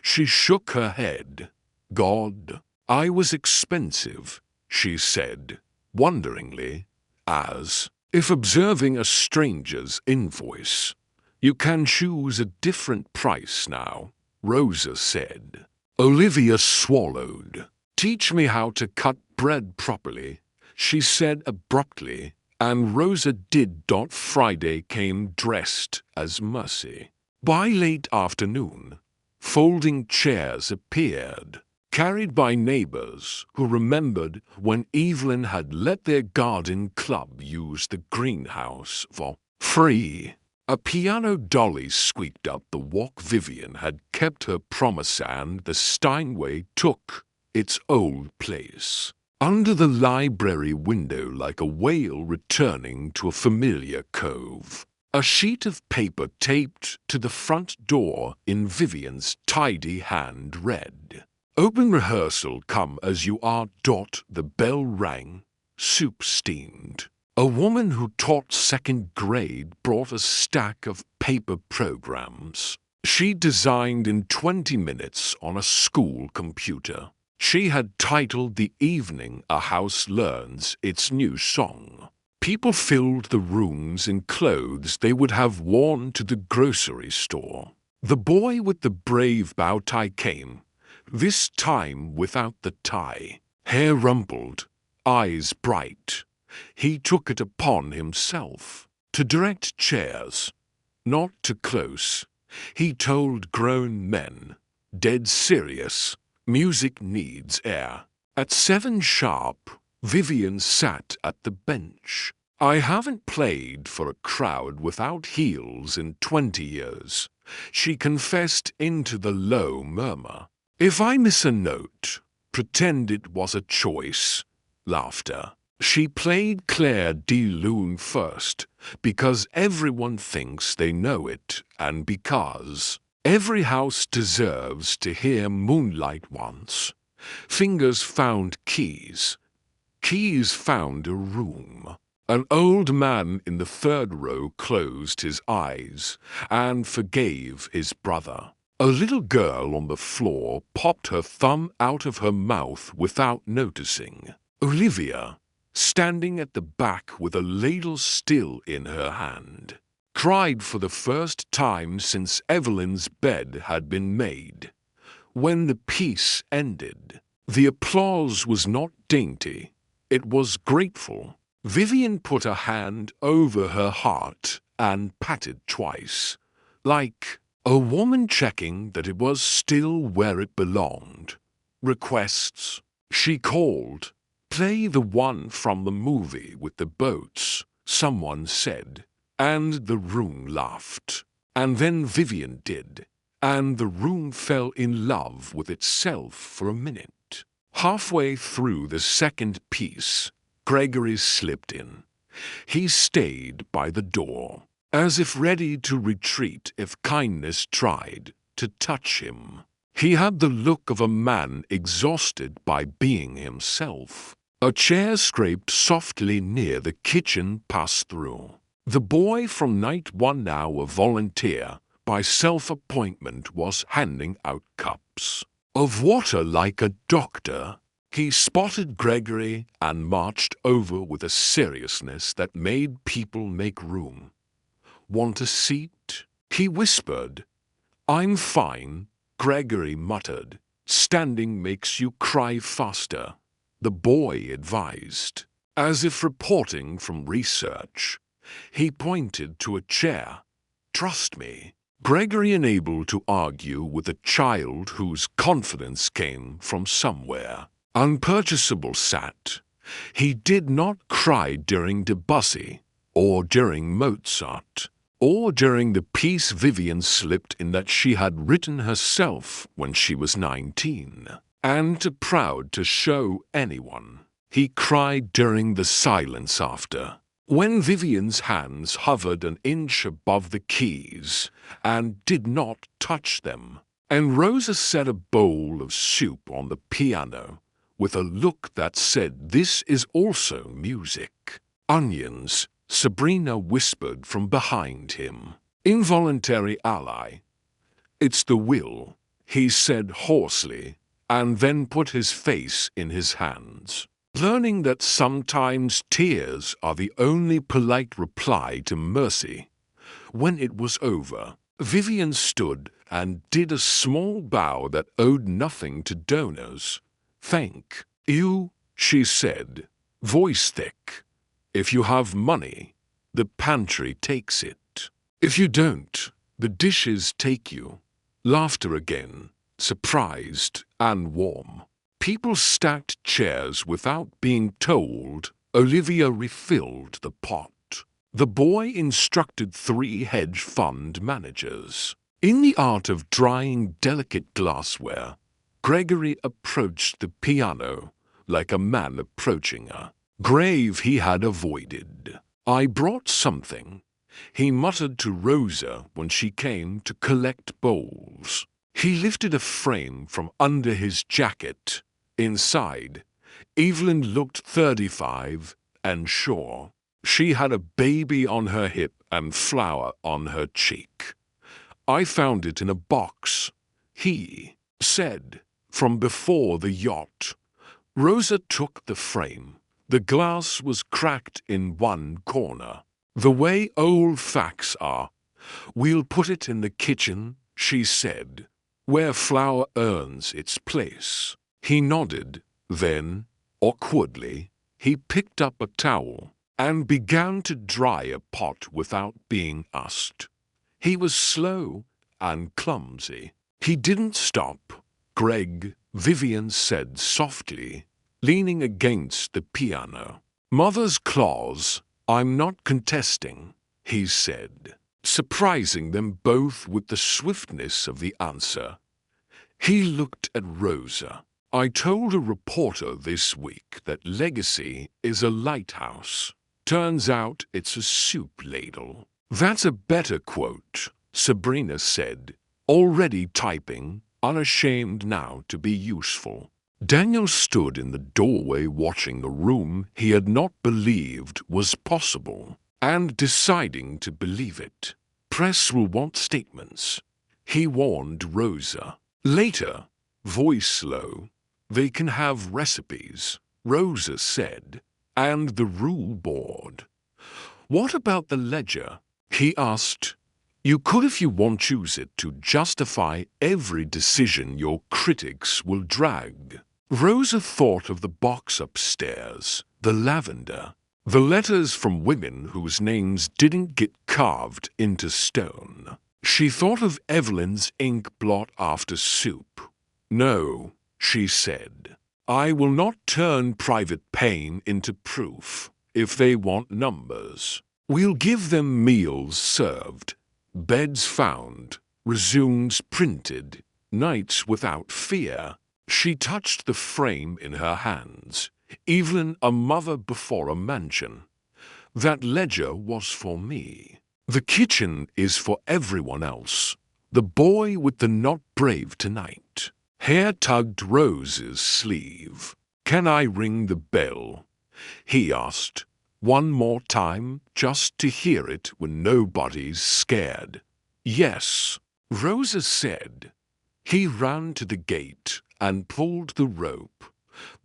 She shook her head. God, I was expensive, she said, wonderingly, as if observing a stranger's invoice. You can choose a different price now, Rosa said. Olivia swallowed. Teach me how to cut bread properly, she said abruptly, and Rosa did. Friday came dressed as Mercy. By late afternoon, folding chairs appeared, carried by neighbors who remembered when Evelyn had let their garden club use the greenhouse for free. A piano dolly squeaked up the walk. Vivian had kept her promise and the Steinway took its old place. Under the library window like a whale returning to a familiar cove. A sheet of paper taped to the front door in Vivian's tidy hand read, Open rehearsal, come as you are. The bell rang. Soup steamed. A woman who taught 2nd grade brought a stack of paper programs. She designed in 20 minutes on a school computer. She had titled the evening A House Learns Its New Song. People filled the rooms in clothes they would have worn to the grocery store. The boy with the brave bow tie came, this time without the tie. Hair rumpled, eyes bright. He took it upon himself to direct chairs, not too close. He told grown men, dead serious, music needs air. At 7 sharp, Vivian sat at the bench. I haven't played for a crowd without heels in 20 years, she confessed into the low murmur. If I miss a note, pretend it was a choice. Laughter. She played Claire de Lune first, because everyone thinks they know it, and because every house deserves to hear Moonlight once. Fingers found keys. Keys found a room. An old man in the 3rd row closed his eyes and forgave his brother. A little girl on the floor popped her thumb out of her mouth without noticing. Olivia, standing at the back with a ladle still in her hand, cried for the first time since Evelyn's bed had been made. When the piece ended, the applause was not dainty, it was grateful. Vivian put a hand over her heart and patted twice, like a woman checking that it was still where it belonged. Requests, she called. Play the one from the movie with the boats, someone said, and the room laughed. And then Vivian did, and the room fell in love with itself for a minute. Halfway through the second piece, Gregory slipped in. He stayed by the door, as if ready to retreat if kindness tried to touch him. He had the look of a man exhausted by being himself. A chair scraped softly near the kitchen pass-through. The boy from night one, now a volunteer by self-appointment, was handing out cups of water like a doctor. He spotted Gregory and marched over with a seriousness that made people make room. "Want a seat?" he whispered. "I'm fine," Gregory muttered. "Standing makes you cry faster," the boy advised. As if reporting from research, he pointed to a chair. "Trust me." Gregory, unable to argue with a child whose confidence came from somewhere unpurchasable, sat. He did not cry during Debussy, or during Mozart, or during the piece Vivian slipped in that she had written herself when she was 19, and too proud to show anyone. He cried during the silence after, when Vivian's hands hovered an inch above the keys and did not touch them, and Rosa set a bowl of soup on the piano with a look that said, "This is also music." "Onions," Sabrina whispered from behind him. "Involuntary ally." "It's the will," he said hoarsely, and then put his face in his hands, learning that sometimes tears are the only polite reply to mercy. When it was over, Vivian stood and did a small bow that owed nothing to donors. "Thank you," she said, voice thick. "If you have money, the pantry takes it. If you don't, the dishes take you." Laughter again, surprised and warm. People stacked chairs without being told. Olivia refilled the pot. The boy instructed 3 hedge fund managers in the art of drying delicate glassware. Gregory approached the piano like a man approaching a grave he had avoided. "I brought something," he muttered to Rosa when she came to collect bowls. He lifted a frame from under his jacket. Inside, Evelyn looked 35 and sure. She had a baby on her hip and flour on her cheek. "I found it in a box," he said, "from before the yacht." Rosa took the frame. The glass was cracked in one corner. "The way old facts are. We'll put it in the kitchen," she said, "where flour earns its place." He nodded. Then, awkwardly, he picked up a towel and began to dry a pot without being asked. He was slow and clumsy. "He didn't stop, Greg," Vivian said softly, leaning against the piano. "Mother's claws. I'm not contesting," he said, surprising them both with the swiftness of the answer. He looked at Rosa. "I told a reporter this week that legacy is a lighthouse. Turns out it's a soup ladle." "That's a better quote," Sabrina said, already typing, unashamed now to be useful. Daniel stood in the doorway watching a room he had not believed was possible, and deciding to believe it. "Press will want statements," he warned Rosa. "Later," voice low, "they can have recipes," Rosa said, "and the rule board." "What about the ledger?" He asked. You could if you want choose it to justify every decision your critics will drag. Rosa thought of the box upstairs, the lavender, the letters from women whose names didn't get carved into stone. She thought of Evelyn's ink blot after soup. No, she said. I will not turn private pain into proof. If they want numbers, we'll give them meals served, beds found, resumes printed, nights without fear. She touched the frame in her hands. Evelyn, a mother before a mansion. That ledger was for me. The kitchen is for everyone else. The boy with the not brave tonight. Hare tugged Rose's sleeve. Can I ring the bell? He asked. One more time, just to hear it when nobody's scared. Yes, Rosa said. He ran to the gate and pulled the rope.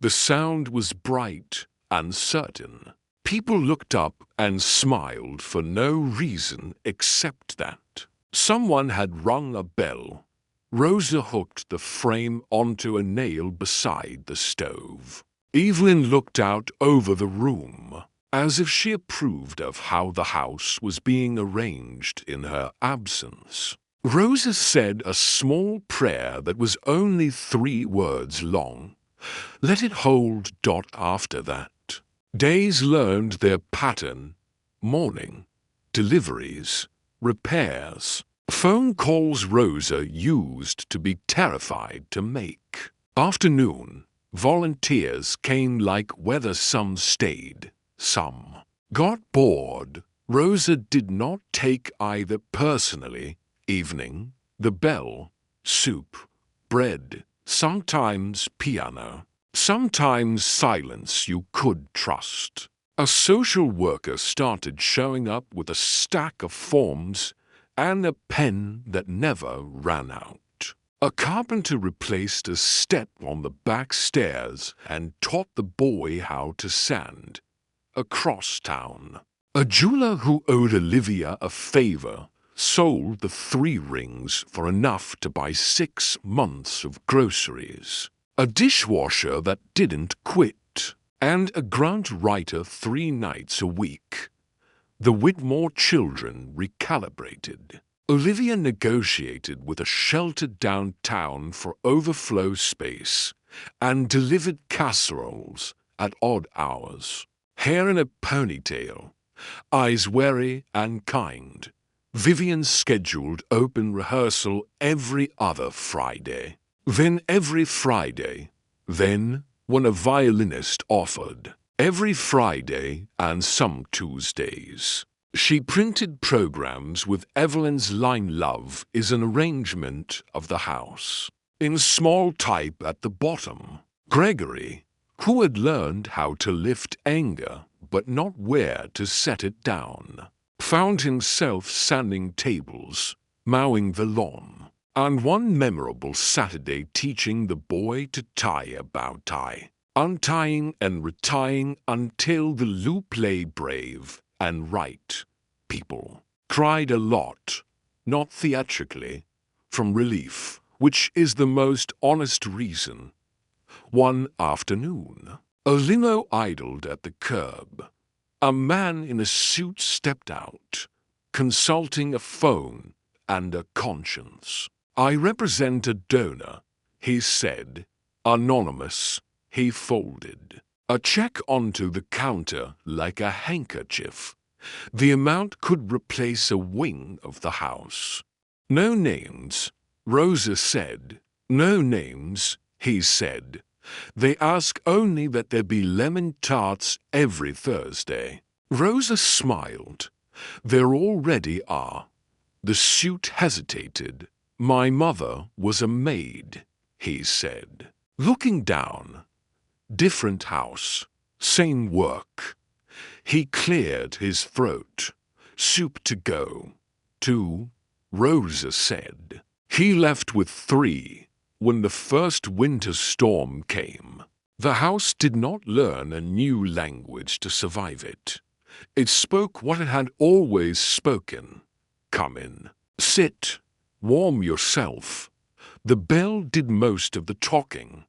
The sound was bright and certain. People looked up and smiled for no reason except that someone had rung a bell. Rosa hooked the frame onto a nail beside the stove. Evelyn looked out over the room, as if she approved of how the house was being arranged in her absence. Rosa said a small prayer that was only 3 words long. Let it hold. After that. Days learned their pattern. Morning, deliveries, repairs, phone calls Rosa used to be terrified to make. Afternoon, volunteers came like whether some stayed, some got bored. Rosa did not take either personally. Evening, the bell, soup, bread, sometimes piano, sometimes silence you could trust. A social worker started showing up with a stack of forms and a pen that never ran out. A carpenter replaced a step on the back stairs and taught the boy how to sand. Across town, a jeweler who owed Olivia a favor sold the 3 rings for enough to buy 6 months of groceries. A dishwasher that didn't quit, and a grant writer 3 nights a week. The Whitmore children recalibrated. Olivia negotiated with a shelter downtown for overflow space and delivered casseroles at odd hours. Hair in a ponytail, eyes wary and kind. Vivian scheduled open rehearsal every other Friday. Then every Friday. Then, when a violinist offered, every Friday and some Tuesdays. She printed programs with Evelyn's line "Love is an arrangement of the house" in small type at the bottom. Gregory, who had learned how to lift anger but not where to set it down, found himself sanding tables, mowing the lawn, and one memorable Saturday teaching the boy to tie a bow tie, untying and retying until the loop lay brave and right. People cried a lot, not theatrically, from relief, which is the most honest reason. One afternoon, a limo idled at the curb. A man in a suit stepped out, consulting a phone and a conscience. I represent a donor, he said. Anonymous, he folded a check onto the counter like a handkerchief. The amount could replace a wing of the house. No names, Rosa said. No names, he said. They ask only that there be lemon tarts every Thursday. Rosa smiled. There already are. The suit hesitated. My mother was a maid, he said. Looking down. Different house, same work. He cleared his throat. Soup to go. 2, Rosa said. He left with 3. When the first winter storm came, the house did not learn a new language to survive it. It spoke what it had always spoken. Come in. Sit. Warm yourself. The bell did most of the talking.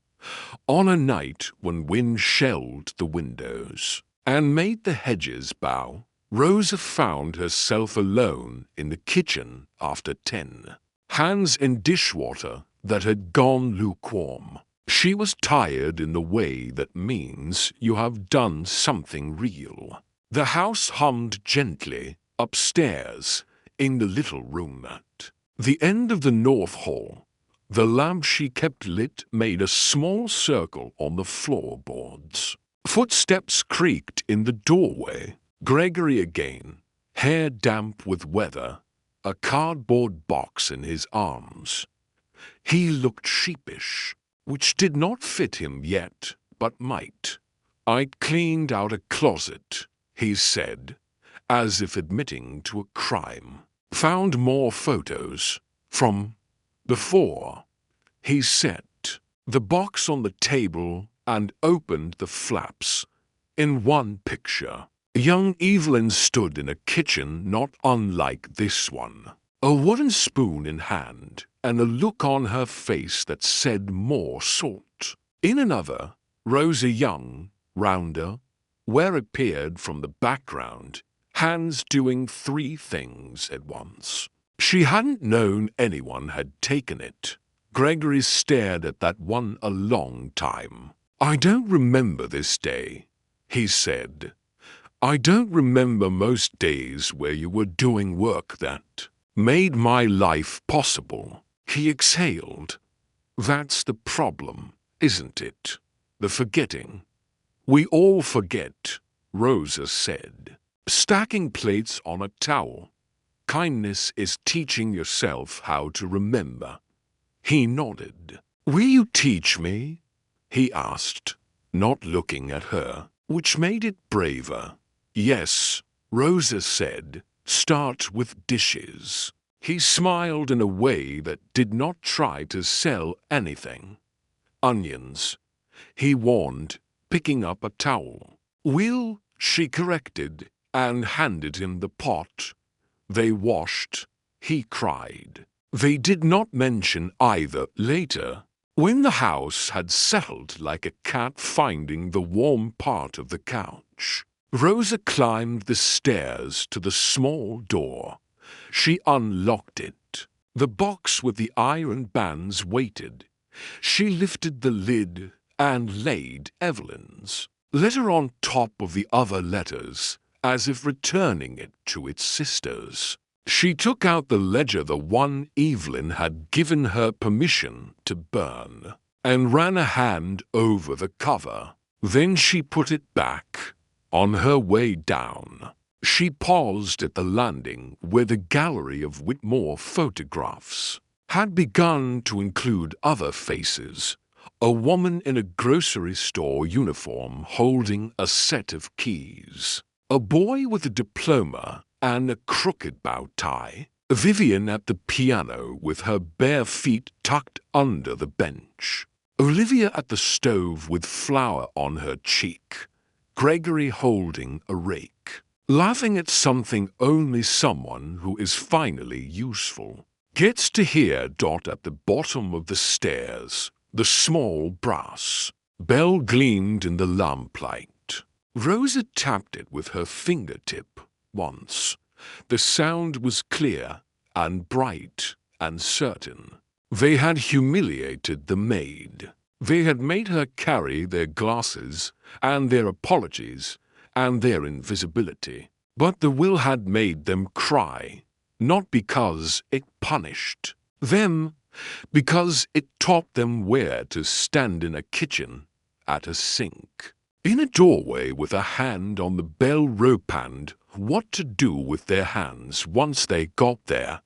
On a night when wind shelled the windows and made the hedges bow, Rosa found herself alone in the kitchen after 10. Hands in dishwater that had gone lukewarm. She was tired in the way that means you have done something real. The house hummed gently upstairs in the little room at the end of the north hall. The lamp she kept lit made a small circle on the floorboards. Footsteps creaked in the doorway. Gregory again, hair damp with weather, a cardboard box in his arms. He looked sheepish, which did not fit him yet, but might. "I'd cleaned out a closet," he said, as if admitting to a crime. "Found more photos from before." He set the box on the table and opened the flaps. In one picture, young Evelyn stood in a kitchen not unlike this one, a wooden spoon in hand, and a look on her face that said more salt. In another, Rosa young, rounder, where appeared from the background, hands doing 3 things at once. She hadn't known anyone had taken it. Gregory stared at that one a long time. "I don't remember this day," he said. "I don't remember most days where you were doing work that made my life possible." He exhaled. "That's the problem, isn't it? The forgetting." "We all forget," Rosa said, stacking plates on a towel. "Kindness is teaching yourself how to remember." He nodded. "Will you teach me?" he asked, not looking at her, which made it braver. "Yes," Rosa said. "Start with dishes." He smiled in a way that did not try to sell anything. "Onions," he warned, picking up a towel. "Will," she corrected, and handed him the pot. They washed. He cried. They did not mention either later, when the house had settled like a cat finding the warm part of the couch. Rosa climbed the stairs to the small door. She unlocked it. The box with the iron bands waited. She lifted the lid and laid Evelyn's letter on top of the other letters, as if returning it to its sisters. She took out the ledger, the one Evelyn had given her permission to burn, and ran a hand over the cover. Then she put it back. On her way down, she paused at the landing where the gallery of Whitmore photographs had begun to include other faces. A woman in a grocery store uniform holding a set of keys. A boy with a diploma and a crooked bow tie. Vivian at the piano with her bare feet tucked under the bench. Olivia at the stove with flour on her cheek. Gregory holding a rake, laughing at something only someone who is finally useful gets to hear. At the bottom of the stairs, the small brass bell gleamed in the lamplight. Rosa tapped it with her fingertip once. The sound was clear and bright and certain. They had humiliated the maid. They had made her carry their glasses and their apologies and their invisibility. But the will had made them cry, not because it punished them, because it taught them where to stand in a kitchen, at a sink, in a doorway with a hand on the bell rope, and what to do with their hands once they got there.